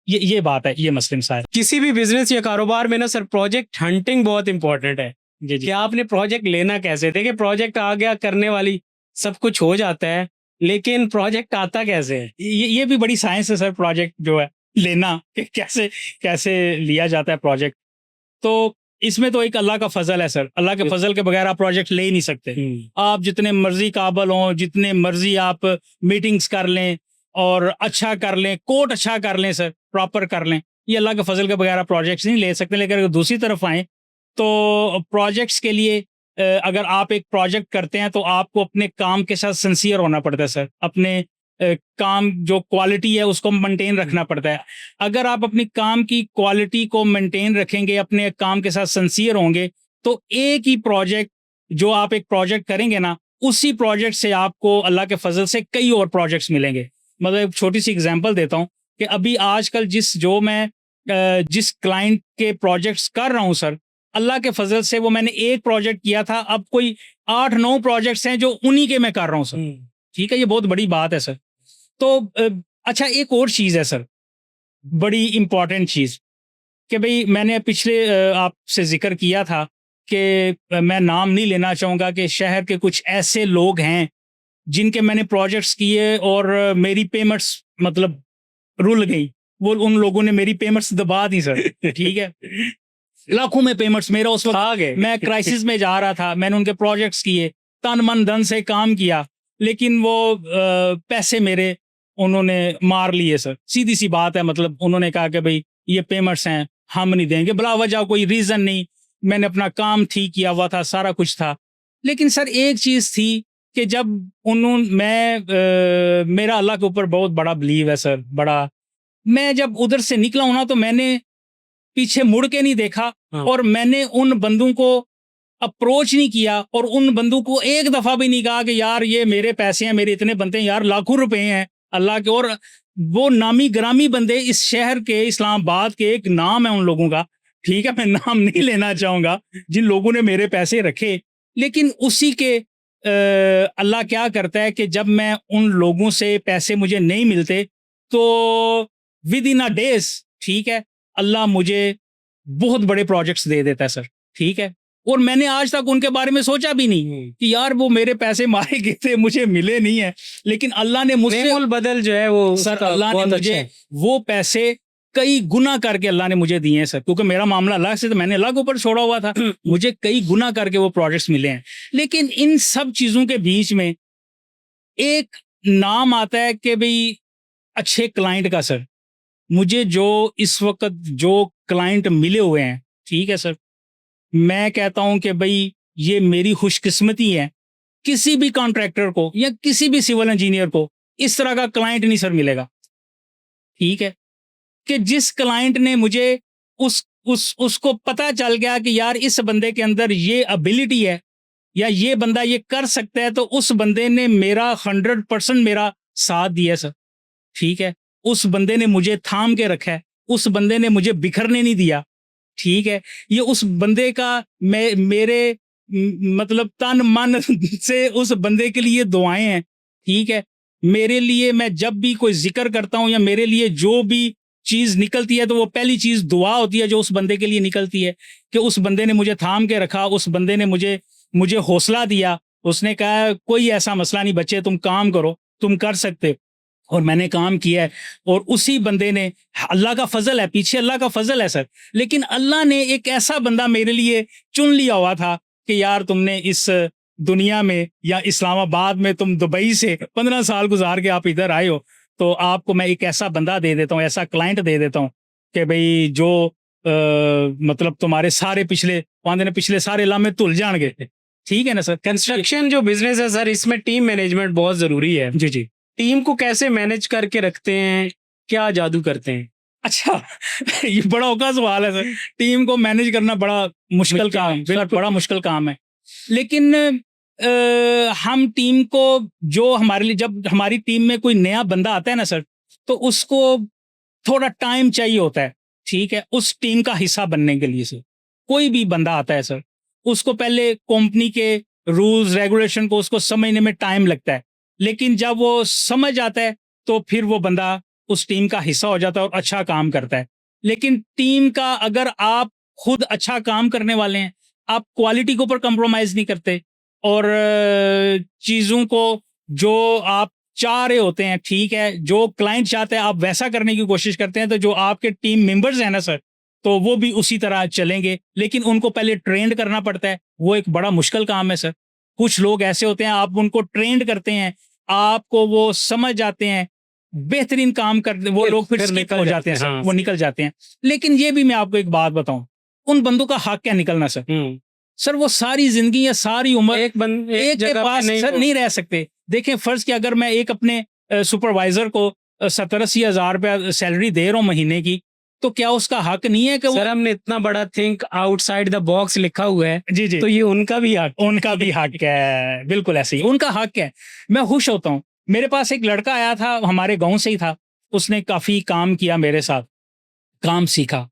ये बात है, ये मसले मसाइल। किसी भी बिजनेस या कारोबार में ना सर, प्रोजेक्ट हंटिंग बहुत इंपॉर्टेंट है। जी जी। कि आपने प्रोजेक्ट लेना कैसे, देखिए प्रोजेक्ट आ गया, करने वाली सब कुछ हो जाता है, लेकिन प्रोजेक्ट आता कैसे है, ये भी बड़ी साइंस है सर, प्रोजेक्ट जो है लेना, कि कैसे कैसे लिया जाता है प्रोजेक्ट। तो इसमें तो एक अल्लाह का फजल है सर, अल्लाह के फजल के बगैर आप प्रोजेक्ट ले ही नहीं सकते। आप जितने मर्जी काबल हों, जितने मर्जी आप मीटिंग्स कर लें और अच्छा कर लें, कोट अच्छा कर लें सर, प्रॉपर कर लें, ये अल्लाह के फजल के बगैर आप प्रोजेक्ट्स नहीं ले सकते। लेकिन अगर दूसरी तरफ आए तो प्रोजेक्ट्स के लिए अगर आप एक प्रोजेक्ट करते हैं तो आपको अपने काम के साथ सिंसियर होना पड़ता है सर, अपने काम जो क्वालिटी है उसको मेंटेन रखना पड़ता है। अगर आप अपनी काम की क्वालिटी को मेंटेन रखेंगे, अपने काम के साथ सिंसियर होंगे, तो एक ही प्रोजेक्ट जो आप एक प्रोजेक्ट करेंगे ना, उसी प्रोजेक्ट से आपको अल्लाह के फजल से कई और प्रोजेक्ट्स मिलेंगे। मतलब एक छोटी सी एग्जांपल देता हूँ कि अभी आजकल जिस क्लाइंट के प्रोजेक्ट्स कर रहा हूँ सर, अल्लाह के फजल से वो मैंने एक प्रोजेक्ट किया था, अब कोई 8-9 प्रोजेक्ट्स हैं जो उन्हीं के मैं कर रहा हूँ सर। ठीक है, ये बहुत बड़ी बात है सर। तो अच्छा, एक और चीज़ है सर, बड़ी इंपॉर्टेंट चीज़, कि भाई मैंने पिछले आपसे जिक्र किया था कि मैं नाम नहीं लेना चाहूँगा, कि शहर के कुछ ऐसे लोग हैं जिनके मैंने प्रोजेक्ट्स किए और मेरी पेमेंट्स मतलब रुल गई, वो उन लोगों ने मेरी पेमेंट्स दबा दी सर। ठीक है, लाखों में पेमेंट्स। मेरा उस वक्त आ गए मैं क्राइसिस में जा रहा था, मैंने उनके प्रोजेक्ट्स किए, तन मन धन से काम किया, लेकिन वो पैसे मेरे उन्होंने मार लिए सर। सीधी सी बात है, मतलब उन्होंने कहा कि भाई ये पेमेंट्स हैं, हम नहीं देंगे, बिला वजह, कोई रीज़न नहीं। मैंने अपना काम ठीक किया हुआ था, सारा कुछ था। लेकिन सर एक चीज़ थी कि जब मेरा अल्लाह के ऊपर बहुत बड़ा बिलीव है सर, बड़ा। मैं जब उधर से निकला हूं ना, तो मैंने पीछे मुड़ के नहीं देखा, हाँ। और मैंने उन बंदों को अप्रोच नहीं किया, और उन बंदों को एक दफा भी नहीं कहा कि यार ये मेरे पैसे हैं, मेरे इतने बनते हैं यार, लाखों रुपए हैं अल्लाह के। और वो नामी ग्रामी बंदे इस शहर के, इस्लामाबाद के, एक नाम है उन लोगों का, ठीक है, मैं नाम नहीं लेना चाहूंगा, जिन लोगों ने मेरे पैसे रखे। लेकिन उसी के अल्लाह क्या करता है कि जब मैं उन लोगों से पैसे मुझे नहीं मिलते, तो विद इन अ डेज, ठीक है, अल्लाह मुझे बहुत बड़े प्रोजेक्ट्स दे देता है सर, ठीक है। और मैंने आज तक उनके बारे में सोचा भी नहीं कि यार वो मेरे पैसे मारे गए थे, मुझे मिले नहीं है, लेकिन अल्लाह ने मुझसे नेमुल बदल जो है वो सर, उसका अल्लाह ने बहुत अच्छा मुझे है। वो पैसे कई गुना करके अल्लाह ने मुझे दिए हैं सर, क्योंकि मेरा मामला अल्लाह से, तो मैंने अल्लाह के ऊपर छोड़ा हुआ था, मुझे कई गुना करके वो प्रोजेक्ट्स मिले हैं। लेकिन इन सब चीजों के बीच में एक नाम आता है कि भाई अच्छे क्लाइंट का सर। मुझे जो इस वक्त जो क्लाइंट मिले हुए हैं, ठीक है सर, मैं कहता हूं कि भाई ये मेरी खुशकिस्मती है। किसी भी कॉन्ट्रैक्टर को या किसी भी सिविल इंजीनियर को इस तरह का क्लाइंट नहीं सर मिलेगा, ठीक है, कि जिस क्लाइंट ने मुझे उसको पता चल गया कि यार इस बंदे के अंदर ये एबिलिटी है, या ये बंदा ये कर सकता है, तो उस बंदे ने मेरा 100% मेरा साथ दिया सर, ठीक है। उस बंदे ने मुझे थाम के रखा है, उस बंदे ने मुझे बिखरने नहीं दिया, ठीक है। ये उस बंदे का मेरे मतलब तन मन से उस बंदे के लिए दुआएं हैं, ठीक है। मेरे लिए मैं जब भी कोई जिक्र करता हूं, या मेरे लिए जो भी चीज निकलती है, तो वो पहली चीज दुआ होती है जो उस बंदे के लिए निकलती है, कि उस बंदे ने मुझे थाम के रखा, उस बंदे ने मुझे मुझे हौसला दिया। उसने कहा कोई ऐसा मसला नहीं बच्चे, तुम काम करो, तुम कर सकते। और मैंने काम किया है, और उसी बंदे ने, अल्लाह का फजल है, पीछे अल्लाह का फजल है सर, लेकिन अल्लाह ने एक ऐसा बंदा मेरे लिए चुन लिया हुआ था कि यार तुमने इस दुनिया में, या इस्लामाबाद में, तुम दुबई से 15 साल गुजार के आप इधर आए हो, तो आपको मैं एक ऐसा बंदा दे देता हूँ, ऐसा क्लाइंट दे देता हूँ कि भाई जो मतलब तुम्हारे सारे पिछले सारे लामे धुल जाएंगे, ठीक है ना सर। कंस्ट्रक्शन जो बिजनेस है सर, इसमें टीम मैनेजमेंट बहुत जरूरी है। जी जी। टीम को कैसे मैनेज करके रखते हैं, क्या जादू करते हैं? अच्छा, ये बड़ा औखा सवाल है सर। टीम को मैनेज करना बड़ा मुश्किल काम है, बड़ा मुश्किल काम है। लेकिन हम टीम को, जो हमारे लिए, जब हमारी टीम में कोई नया बंदा आता है ना सर, तो उसको थोड़ा टाइम चाहिए होता है, ठीक है, उस टीम का हिस्सा बनने के लिए सर। कोई भी बंदा आता है सर, उसको पहले कंपनी के रूल्स रेगुलेशन को उसको समझने में टाइम लगता है, लेकिन जब वो समझ आता है, तो फिर वो बंदा उस टीम का हिस्सा हो जाता है और अच्छा काम करता है। लेकिन टीम का, अगर आप खुद अच्छा काम करने वाले हैं, आप क्वालिटी के ऊपर कंप्रोमाइज नहीं करते, और चीज़ों को जो आप चाह रहे होते हैं, ठीक है, जो क्लाइंट चाहते हैं आप वैसा करने की कोशिश करते हैं, तो जो आपके टीम मेंबर्स हैं ना सर, तो वो भी उसी तरह चलेंगे। लेकिन उनको पहले ट्रेंड करना पड़ता है, वो एक बड़ा मुश्किल काम है सर। कुछ लोग ऐसे होते हैं, आप उनको ट्रेंड करते हैं, आपको वो समझ जाते हैं, बेहतरीन काम करते, वो लोग फिर स्किप हो जाते हैं सर, हाँ, वो निकल जाते हैं। लेकिन ये भी मैं आपको एक बात बताऊं, उन बंदों का हक क्या निकलना सर। सर वो सारी जिंदगी या सारी उम्र एक एक के जगह पे पास सर नहीं रह सकते। देखें, फर्ज कि अगर मैं एक अपने सुपरवाइजर को 70-80 हजार रुपया सैलरी दे रहा हूँ महीने की, तो क्या उसका हक नहीं है कि सर हमने इतना बड़ा थिंक आउटसाइड द बॉक्स लिखा हुआ है, जी जी, तो ये उनका भी हक है, बिल्कुल ऐसे ही उनका हक है। मैं खुश होता हूँ। मेरे पास एक लड़का आया था, हमारे गांव से ही था, उसने काफी काम किया मेरे साथ, काम सीखा,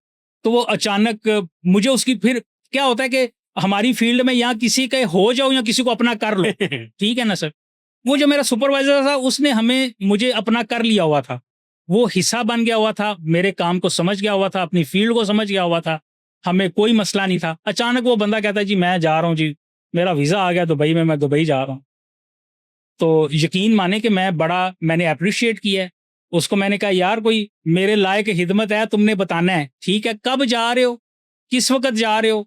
तो वो अचानक मुझे उसकी, फिर क्या होता है कि हमारी फील्ड में यहाँ किसी के हो जाओ या किसी को अपना कर लो, ठीक है ना सर। वो जो मेरा सुपरवाइजर था, उसने मुझे अपना कर लिया हुआ था, वो हिस्सा बन गया हुआ था, मेरे काम को समझ गया हुआ था, अपनी फील्ड को समझ गया हुआ था, हमें कोई मसला नहीं था। अचानक वो बंदा कहता है जी मैं जा रहा हूँ जी, मेरा वीज़ा आ गया दुबई में, मैं दुबई जा रहा हूँ। तो यकीन माने कि मैंने अप्रिशिएट किया है उसको। मैंने कहा यार कोई मेरे लायक हिदमत है, तुमने बताना है, ठीक है, कब जा रहे हो, किस वक्त जा रहे हो,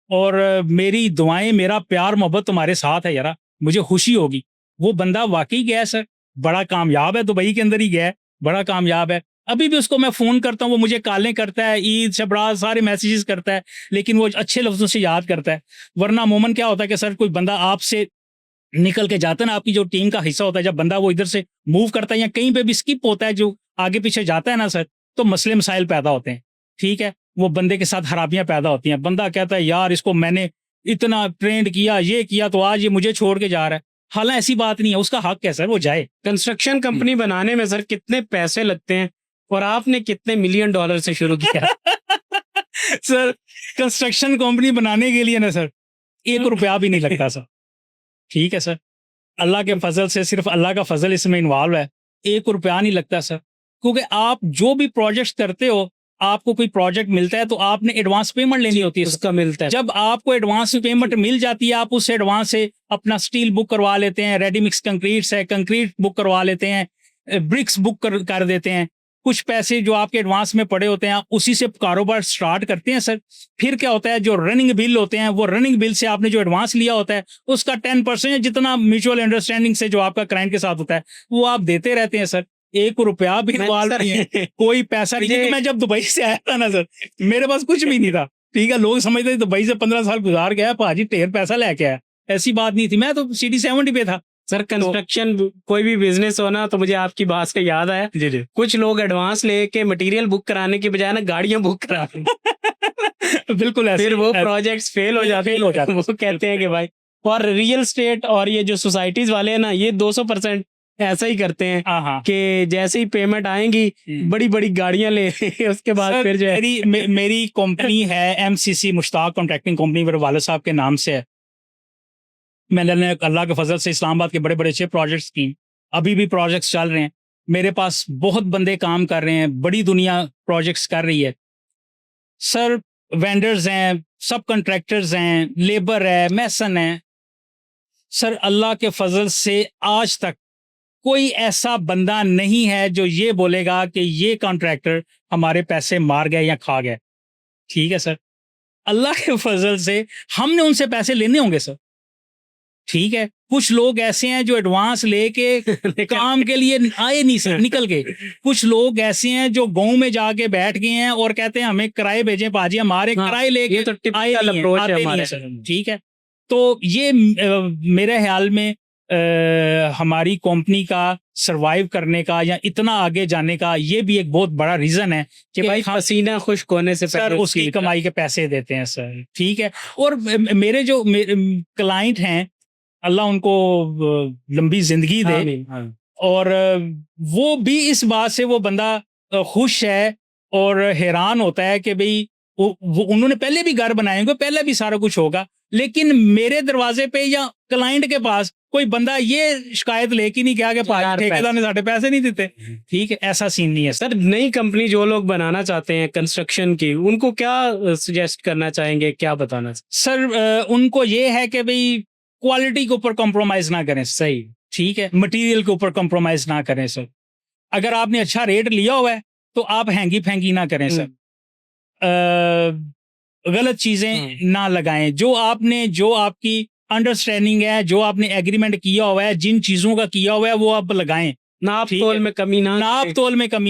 और मेरी दुआएं, मेरा प्यार मोहब्बत तुम्हारे साथ है यारा, मुझे खुशी होगी। वो बंदा वाकई गया है सर, बड़ा कामयाब है, दुबई के अंदर ही गया है, बड़ा कामयाब है। अभी भी उसको मैं फ़ोन करता हूँ, वो मुझे कॉलें करता है, ईद शबरात सारे मैसेजेस करता है, लेकिन वो अच्छे लफ्ज़ों से याद करता है। वरना अमूमन क्या होता है कि सर कोई बंदा आपसे निकल के जाता है ना, आपकी जो टीम का हिस्सा होता है, जब बंदा वो इधर से मूव करता है या कहीं पे भी स्किप होता है, जो आगे पीछे जाता है ना सर, तो मसले मसाइल पैदा होते हैं। ठीक है, वो बंदे के साथ खराबियां पैदा होती हैं। बंदा कहता है यार इसको मैंने इतना ट्रेंड किया, ये किया, तो आज ये मुझे छोड़ के जा रहा है। हालांकि ऐसी बात नहीं है, उसका हक है सर, वो जाए। कंस्ट्रक्शन कंपनी बनाने में सर कितने पैसे लगते हैं और आपने कितने मिलियन डॉलर से शुरू किया? सर कंस्ट्रक्शन कंपनी बनाने के लिए ना सर 1 रुपया भी नहीं लगता सर। ठीक है सर, अल्लाह के फजल से, सिर्फ अल्लाह का फजल इसमें इन्वॉल्व है। 1 रुपया नहीं लगता सर, क्योंकि आप जो भी प्रोजेक्ट करते हो, आपको कोई प्रोजेक्ट मिलता है तो आपने एडवांस पेमेंट लेनी होती है। उसका मिलता है। जब आपको एडवांस पेमेंट मिल जाती है, आप उस एडवांस से अपना स्टील बुक करवा लेते हैं, रेडी मिक्स कंक्रीट है, कंक्रीट बुक करवा लेते हैं, ब्रिक्स बुक कर देते हैं। कुछ पैसे जो आपके एडवांस में पड़े होते हैं, आप उसी से कारोबार स्टार्ट करते हैं सर। फिर क्या होता है, जो रनिंग बिल होते हैं, वो रनिंग बिल से आपने जो एडवांस लिया होता है उसका 10% जितना म्यूचुअल अंडरस्टैंडिंग से जो आपका क्लाइंट के साथ होता है, वो आप देते रहते हैं सर। 1 रुपया भी इन्वॉल्व नहीं है, कोई पैसा नहीं है। मैं जब दुबई से आया था ना सर, मेरे पास कुछ भी नहीं था। ठीक है, लोग समझते थे दुबई से 15 साल गुजार गया पाजी, ढेर पैसा लेके आया। ऐसी बात नहीं थी, मैं तो CD70 पे था। सर कंस्ट्रक्शन कोई भी बिजनेस हो ना, तो मुझे आपकी बात से याद आया, जी जी, कुछ लोग एडवांस लेके मटेरियल बुक कराने की बजाय ना गाड़ियां बुक करा बिल्कुल ऐसे। फिर वो प्रोजेक्ट्स फेल हो जाते हैं। वो कहते हैं कि भाई, और रियल स्टेट और ये जो सोसाइटीज वाले हैं ना, ये 200% ऐसा ही करते हैं हाँ हाँ, कि जैसे ही पेमेंट आएंगी बड़ी बड़ी गाड़ियां ले उसके बाद सर, फिर जो है मेरी कंपनी है MCC, मुश्ताक कॉन्ट्रैक्टिंग कंपनी, मेरे वाले साहब के नाम से है। मैंने अल्लाह के फजल से इस्लामाबाद के बड़े बड़े अच्छे प्रोजेक्ट्स की, अभी भी प्रोजेक्ट्स चल रहे हैं। मेरे पास बहुत बंदे काम कर रहे हैं, बड़ी दुनिया प्रोजेक्ट्स कर रही है सर। वेंडर्स हैं, सब कॉन्ट्रैक्टर्स हैं, लेबर है, मैसन है सर। अल्लाह के फजल से आज तक कोई ऐसा बंदा नहीं है जो ये बोलेगा कि ये कॉन्ट्रैक्टर हमारे पैसे मार गए या खा गए। ठीक है सर, अल्लाह के फजल से हमने उनसे पैसे लेने होंगे सर। ठीक है, कुछ लोग ऐसे हैं जो एडवांस लेके काम के लिए आए नहीं सर, निकल गए। कुछ लोग ऐसे हैं जो गांव में जाके बैठ गए हैं और कहते हैं हमें किराए भेजें पाजी, हमारे किराए लेके तो आए नहीं हैं, आते नहीं हैं सर। ठीक है, तो ये मेरे ख्याल में हमारी कंपनी का सरवाइव करने का या इतना आगे जाने का ये भी एक बहुत बड़ा रीजन है कि भाई पसीना खुश्क होने से सर पहले उसकी कमाई के पैसे देते हैं सर। ठीक है, और मेरे जो क्लाइंट हैं, अल्लाह उनको लंबी जिंदगी दे, और वो भी इस बात से वो बंदा खुश है और हैरान होता है कि भाई वो उन्होंने पहले भी घर बनाए होंगे, पहले भी सारा कुछ होगा, लेकिन मेरे दरवाजे पे या क्लाइंट के पास कोई बंदा ये शिकायत लेके नहीं गया कि ठेकेदार ने साढ़े पैसे नहीं देते। ठीक है, ऐसा सीन नहीं है सर। नई कंपनी जो लोग बनाना चाहते हैं कंस्ट्रक्शन की, उनको क्या सजेस्ट करना चाहेंगे, क्या बताना सर? उनको ये है कि भाई क्वालिटी के ऊपर कॉम्प्रोमाइज ना करें। सही, ठीक है, मटेरियल के ऊपर कॉम्प्रोमाइज ना करें सर। अगर आपने अच्छा रेट लिया हुआ है तो आप हैंगी फैंगी ना करें सर। गलत चीजें ना लगाएं। जो आपकी अंडरस्टैंडिंग है, जो आपने एग्रीमेंट किया हुआ है, जिन चीजों का किया हुआ है वो आप लगाएं। नाप तोल में कमी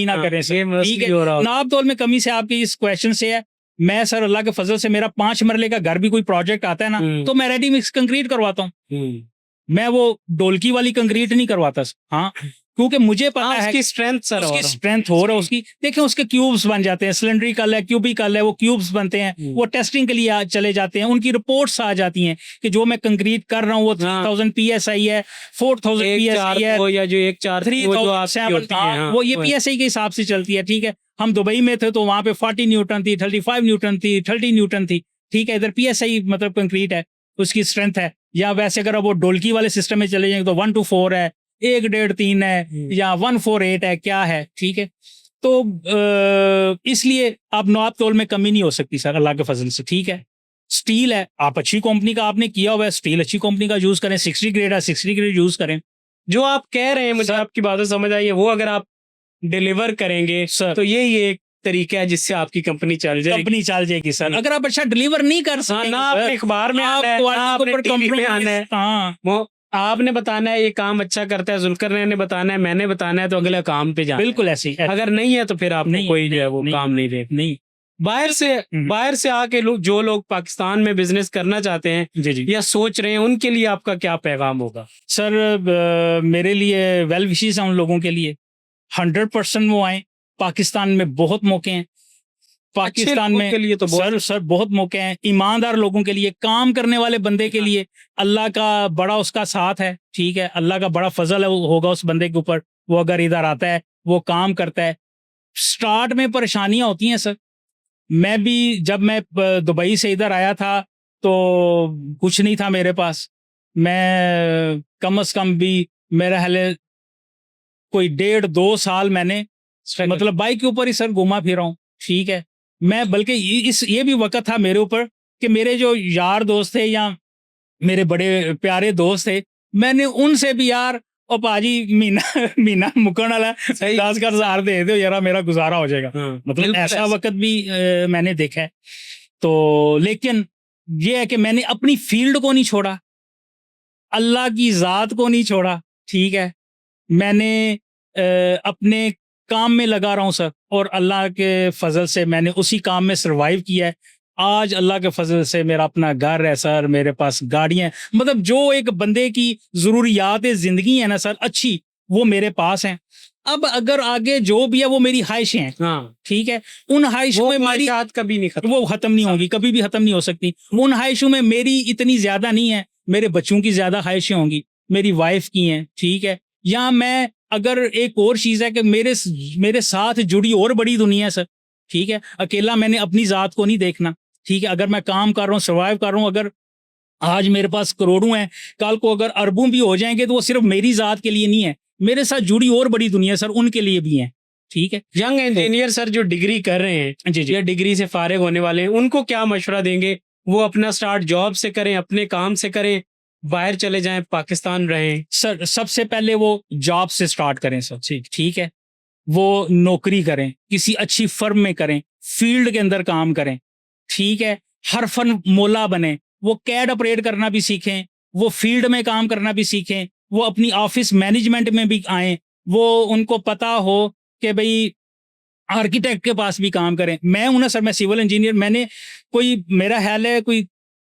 ना करें सर। ठीक है, नाप तोल में कमी से आपके इस क्वेश्चन से है। मैं सर अल्लाह के फजल से मेरा 5 मरले का घर भी कोई प्रोजेक्ट आता है ना, तो मैं रेडी मिक्स कंक्रीट करवाता हूँ। मैं वो डोलकी वाली कंक्रीट नहीं करवाता। हाँ, क्योंकि मुझे पता है उसकी स्ट्रेंथ सर, उसकी स्ट्रेंथ हो रहा है उसकी। देखें उसके क्यूब्स बन जाते हैं, सिलेंड्रिकल है, क्यूबिकल है, वो क्यूब्स बनते हैं, वो टेस्टिंग के लिए चले जाते हैं, उनकी रिपोर्ट्स आ जाती हैं कि जो मैं कंक्रीट कर रहा हूँ वो 3000 PSI है, 4000 PSI है, या जो 1-4 वो ये PSI के हिसाब से चलती है। ठीक है, हम दुबई में थे तो वहां पे 40 न्यूटन थी, 35 न्यूटन थी, 30 न्यूटन थी। ठीक है, इधर PSI मतलब कंक्रीट है, उसकी स्ट्रेंथ है। या वैसे अगर वो डोलकी वाले सिस्टम में चले जाएंगे तो 1-4 है, 1.5-3 है, या 148 है, क्या है। ठीक है, तो इसलिए आप नाप तोल में कमी नहीं हो सकती सर, अल्लाह के फजल से। ठीक है, स्टील है, आप अच्छी कंपनी का आपने किया हुआ है, स्टील अच्छी कंपनी का यूज करें, 60 ग्रेड है, 60 ग्रेड यूज करें। जो आप कह रहे हैं मुझे आपकी बातें समझ आई है, वो अगर आप डिलीवर करेंगे सर तो यही एक तरीका है जिससे आपकी कंपनी चल जाए? कंपनी चल जाएगी सर। अगर आप अच्छा डिलीवर नहीं कर हाँ, सकेंगे ना सर, आपने अखबार में आप आना है, ना क्वालिटी के आपने ऊपर टीवी पे compromise- आना है, हाँ वो आपने बताना है ये काम अच्छा करता है, जुल्करनैन ने बताना है, मैंने बताना है, तो अगला काम पे जाना है। बिल्कुल ऐसे ही। अगर नहीं है तो फिर आपको नहीं, कोई जो है वो नहीं, काम नहीं दे। नहीं। बाहर से आके लोग, जो लोग पाकिस्तान में बिजनेस करना चाहते हैं जी जी या सोच रहे हैं, उनके लिए आपका क्या पैगाम होगा? सर, मेरे लिए वेल विशेस हैं उन लोगों के लिए। 100% वो आए। पाकिस्तान में बहुत मौके हैं। पाकिस्तान लोगों में के लिए तो बहुत सर बहुत मौके हैं। ईमानदार लोगों के लिए, काम करने वाले बंदे के लिए अल्लाह का बड़ा उसका साथ है। ठीक है, अल्लाह का बड़ा फजल है होगा उस बंदे के ऊपर। वो अगर इधर आता है, वो काम करता है। स्टार्ट में परेशानियां होती हैं सर। मैं भी जब मैं दुबई से इधर आया था तो कुछ नहीं था मेरे पास। मैं कम से कम भी मेरा हाले कोई 1.5-2 साल मैंने मतलब बाइक के ऊपर ही सर घुमा फिरा हूँ। ठीक है, मैं बल्कि ये भी वक्त था मेरे ऊपर कि मेरे जो यार दोस्त थे या मेरे बड़े प्यारे दोस्त थे, मैंने उनसे भी यार ओ पाजी महीना महीना मुकन वाला 10,000 दे दो यार, मेरा गुजारा हो जाएगा। हाँ, मतलब बिल्कुल ऐसा ऐसा। वक्त भी मैंने देखा है। तो लेकिन ये है कि मैंने अपनी फील्ड को नहीं छोड़ा, अल्लाह की ज़ात को नहीं छोड़ा। ठीक है, मैंने अपने काम में लगा रहा हूँ सर, और अल्लाह के फजल से मैंने उसी काम में सरवाइव किया है। आज अल्लाह के फजल से मेरा अपना घर है सर, मेरे पास गाड़ियाँ हैं। मतलब जो एक बंदे की ज़रूरियात ज़िंदगी है ना सर अच्छी, वो मेरे पास हैं। अब अगर आगे जो भी है वो मेरी ख्वाहिशें हैं। हाँ, ठीक है, उन ख्वाहिशों में मेरी ख्वाहिशात कभी नहीं खत्म। वो खत्म नहीं होगी, कभी भी खत्म नहीं हो सकती। उन ख्वाहिशों में मेरी इतनी ज्यादा नहीं है, मेरे बच्चों की ज्यादा ख्वाहिशें होंगी, मेरी वाइफ की हैं। ठीक है, या मैं अगर एक और चीज है कि मेरे साथ जुड़ी और बड़ी दुनिया है सर। ठीक है, अकेला मैंने अपनी जात को नहीं देखना। ठीक है, अगर मैं काम कर रहा हूँ, सर्वाइव कर रहा हूँ, अगर आज मेरे पास करोड़ों हैं, कल को अगर अरबों भी हो जाएंगे तो वो सिर्फ मेरी जात के लिए नहीं है, मेरे साथ जुड़ी और बड़ी दुनिया है सर, उनके लिए भी है। ठीक है, यंग इंजीनियर सर जो डिग्री कर रहे हैं जी जी या डिग्री से फारिग होने वाले हैं, उनको क्या मशवरा देंगे? वो अपना स्टार्ट जॉब से करें, अपने काम से करें, बाहर चले जाएं, पाकिस्तान रहें? सर सबसे पहले वो जॉब से स्टार्ट करें सर। ठीक है, वो नौकरी करें, किसी अच्छी फर्म में करें, फील्ड के अंदर काम करें। ठीक है, हर फन मोला बने, वो कैड ऑपरेट करना भी सीखें, वो फील्ड में काम करना भी सीखें, वो अपनी ऑफिस मैनेजमेंट में भी आएँ, वो उनको पता हो कि भाई आर्किटेक्ट के पास भी काम करें। मैं हूं ना सर, मैं सिविल इंजीनियर, मैंने कोई मेरा ख्याल है कोई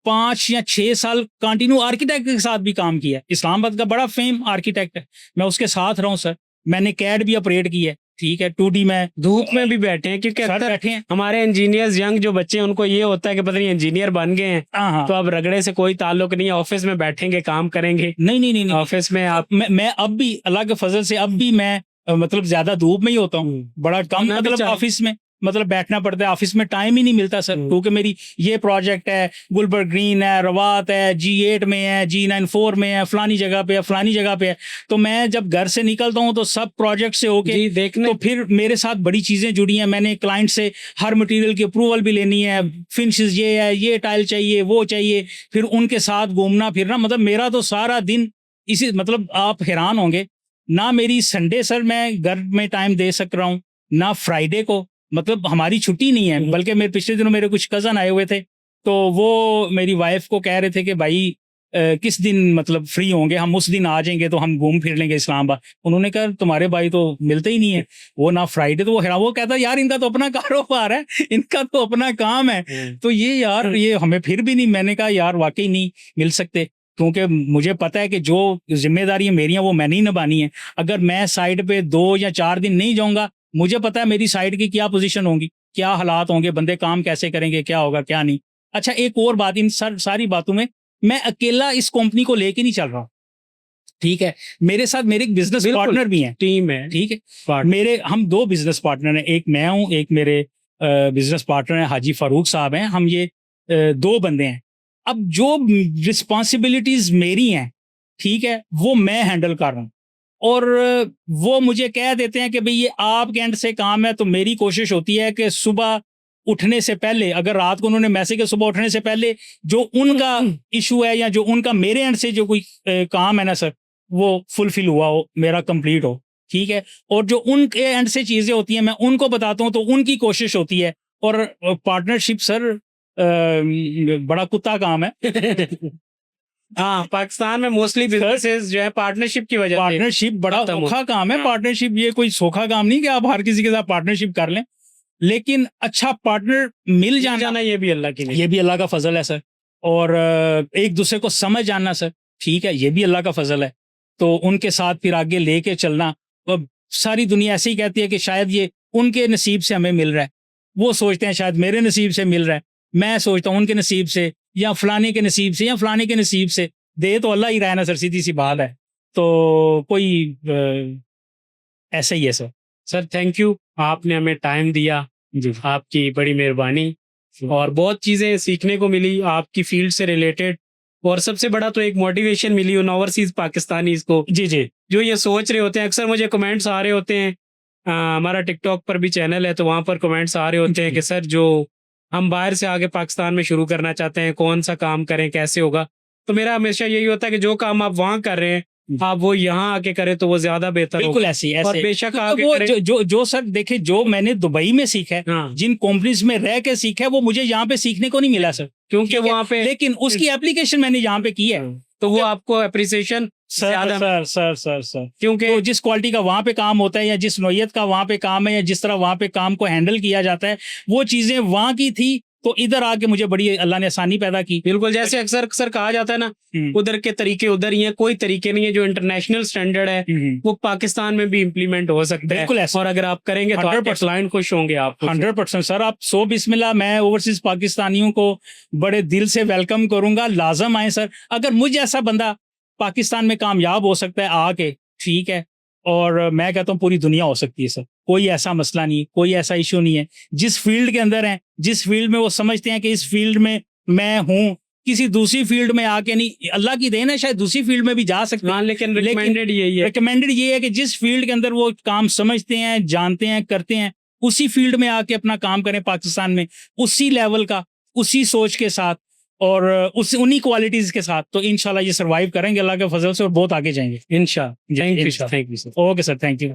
5 या 6 साल कंटिन्यू आर्किटेक्ट के साथ भी काम किया है। इस्लामाबाद का बड़ा फेम आर्किटेक्ट है, मैं उसके साथ रहा हूँ सर। मैंने कैड भी ऑपरेट की है। ठीक है, 2D में धूप में भी बैठे हैं, क्योंकि सर अक्सर बैठे हैं। हमारे इंजीनियर्स, यंग जो बच्चे हैं, उनको ये होता है कि पता नहीं इंजीनियर बन गए हैं हाँ हाँ, तो अब रगड़े से कोई ताल्लुक नहीं है, ऑफिस में बैठेंगे, काम करेंगे। नहीं नहीं नहीं नहीं, ऑफिस में आप मैं अब भी अल्लाह के फजल से अब भी मैं मतलब ज्यादा धूप में ही होता हूँ, बड़ा कम होना भी मतलब चाहिए। ऑफिस में मतलब बैठना पड़ता है। ऑफिस में टाइम ही नहीं मिलता सर, क्योंकि मेरी ये प्रोजेक्ट है, गुलबर्ग ग्रीन है, रवात है, G8 में है, G94 में है, फलानी जगह पे है, फलानी जगह पे है। तो मैं जब घर से निकलता हूँ तो सब प्रोजेक्ट से होके जी देखने तो फिर मेरे साथ बड़ी चीजें जुड़ी हैं। मैंने क्लाइंट से हर मटेरियल की अप्रूवल भी लेनी है, फिनिशेस ये है, ये टाइल चाहिए, वो चाहिए, फिर उनके साथ घूमना फिरना। मतलब मेरा तो सारा दिन इसी, मतलब आप हैरान होंगे ना, मेरी संडे सर मैं घर में टाइम दे सक रहा हूँ ना, फ्राइडे को मतलब हमारी छुट्टी नहीं है। बल्कि मेरे पिछले दिनों मेरे कुछ कज़न आए हुए थे, तो वो मेरी वाइफ को कह रहे थे कि भाई किस दिन मतलब फ्री होंगे, हम उस दिन आ जाएंगे तो हम घूम फिर लेंगे इस्लामाबाद। उन्होंने कहा तुम्हारे भाई तो मिलते ही नहीं है, वो ना फ्राइडे, तो वो हैरान, वो कहता यार इनका तो अपना कारोबार है, इनका तो अपना काम है, तो ये यार ये हमें फिर भी नहीं। मैंने कहा यार वाकई नहीं मिल सकते, क्योंकि मुझे पता है कि जो जिम्मेदारियां मेरी हैं वो मैंने ही निभानी है। अगर मैं साइड पे 2 या 4 दिन नहीं जाऊंगा, मुझे पता है मेरी साइड की क्या पोजीशन होगी, क्या हालात होंगे, बंदे काम कैसे करेंगे, क्या होगा क्या नहीं। अच्छा एक और बात, इन सारी बातों में मैं अकेला इस कंपनी को लेके नहीं चल रहा हूँ। ठीक है, मेरे साथ मेरे बिजनेस पार्टनर भी हैं। टीम है। ठीक है, मेरे हम 2 बिजनेस पार्टनर हैं, एक मैं हूँ, एक मेरे बिजनेस पार्टनर है हाजी फारूक साहब हैं। हम ये 2 बंदे हैं। अब जो रिस्पॉन्सिबिलिटीज मेरी हैं, ठीक है, वो मैं हैंडल कर रहा हूँ, और वो मुझे कह देते हैं कि भाई ये आपके एंड से काम है। तो मेरी कोशिश होती है कि सुबह उठने से पहले, अगर रात को उन्होंने मैसेज किया, सुबह उठने से पहले जो उनका इशू है या जो उनका मेरे एंड से जो कोई काम है ना सर, वो फुलफिल हुआ हो, मेरा कंप्लीट हो। ठीक है, और जो उनके एंड से चीजें होती हैं मैं उनको बताता हूँ, तो उनकी कोशिश होती है। और पार्टनरशिप सर बड़ा कुत्ता काम है। हाँ, पाकिस्तान में मोस्टली बिजनेसेस जो है पार्टनरशिप की वजह से पार्टनरशिप बड़ा खत्म हो- औखा काम है। हाँ। पार्टनरशिप ये कोई सौखा काम नहीं कि आप हर किसी के साथ पार्टनरशिप कर लें, लेकिन अच्छा पार्टनर मिल जाना ये भी अल्लाह की ये भी अल्लाह का फजल है सर। और एक दूसरे को समझ जाना सर, ठीक है, ये भी अल्लाह का फजल है। तो उनके साथ फिर आगे लेके चलना। अब सारी दुनिया ऐसे ही कहती है कि शायद ये उनके नसीब से हमें मिल रहा है, वो सोचते हैं शायद मेरे नसीब से मिल रहा है, मैं सोचता हूँ उनके नसीब से या फलाने के नसीब से या फलाने के नसीब से। दे तो अल्लाह ही रहा है ना सर, सीधी सी बात है। तो कोई ऐसा ही है सर। सर थैंक यू, आपने हमें टाइम दिया, जी आपकी बड़ी मेहरबानी। और बहुत चीज़ें सीखने को मिली आपकी फील्ड से रिलेटेड, और सबसे बड़ा तो एक मोटिवेशन मिली उन ओवरसीज पाकिस्तानीज को जी जी जो ये सोच रहे होते हैं। अक्सर मुझे कमेंट्स आ रहे होते हैं, हमारा टिकटॉक पर भी चैनल है तो वहाँ पर कमेंट्स आ रहे होते हैं कि सर जो हम बाहर से आगे पाकिस्तान में शुरू करना चाहते हैं, कौन सा काम करें, कैसे होगा। तो मेरा हमेशा यही होता है कि जो काम आप वहाँ कर रहे हैं आप वो यहाँ आके करें तो वो ज्यादा बेहतर बिल्कुल होगा। ऐसे और ऐसे बेशक तो आगे वो करें। जो सर देखे, जो मैंने दुबई में सीखा है, हाँ, जिन कंपनीज में रह के सीखा है, वो मुझे यहाँ पे सीखने को नहीं मिला सर, क्योंकि ठीक है? वहाँ पे लेकिन उसकी एप्लीकेशन मैंने यहाँ पे की है। तो वो आपको अप्रिसिएशन सर ज्यादा, सर सर सर सर क्योंकि तो जिस क्वालिटी का वहाँ पे काम होता है या जिस नौयत का वहाँ पे काम है या जिस तरह वहाँ पे काम को हैंडल किया जाता है, वो चीजें वहाँ की थी, तो इधर आके मुझे बड़ी अल्लाह ने आसानी पैदा की। बिल्कुल जैसे अक्सर अक्सर कहा जाता है ना, उधर के तरीके उधर ही हैं, कोई तरीके नहीं है। जो इंटरनेशनल स्टैंडर्ड है वो पाकिस्तान में भी इम्प्लीमेंट हो सकता है। बिल्कुल ऐसा। और अगर आप करेंगे तो 100% आपके क्लाइंट खुश होंगे। आप 100% सर, आप सो बिस्मिल्लाह। मैं ओवरसीज पाकिस्तानियों को बड़े दिल से वेलकम करूंगा, लाजम आए सर। अगर मुझे ऐसा बंदा पाकिस्तान में कामयाब हो सकता है आके, ठीक है, और मैं कहता हूँ पूरी दुनिया हो सकती है सर, कोई ऐसा मसला नहीं है, कोई ऐसा इशू नहीं है। जिस फील्ड के अंदर है, जिस फील्ड में वो समझते हैं कि इस फील्ड में मैं हूँ, किसी दूसरी फील्ड में आके नहीं, अल्लाह की देन है, शायद दूसरी फील्ड में भी जा सकते हैं। हाँ, लेकिन रिकमेंडेड यही है, रिकमेंडेड ये है कि जिस फील्ड के अंदर वो काम समझते हैं, जानते हैं, करते हैं, उसी फील्ड में आके अपना काम करें पाकिस्तान में, उसी लेवल का, उसी सोच के साथ और उस उन्हीं क्वालिटीज के साथ। तो इंशाल्लाह ये सर्वाइव करेंगे अल्लाह के फजल से और बहुत आगे जाएंगे इंशाल्लाह। Thank you sir. Okay sir, thank you.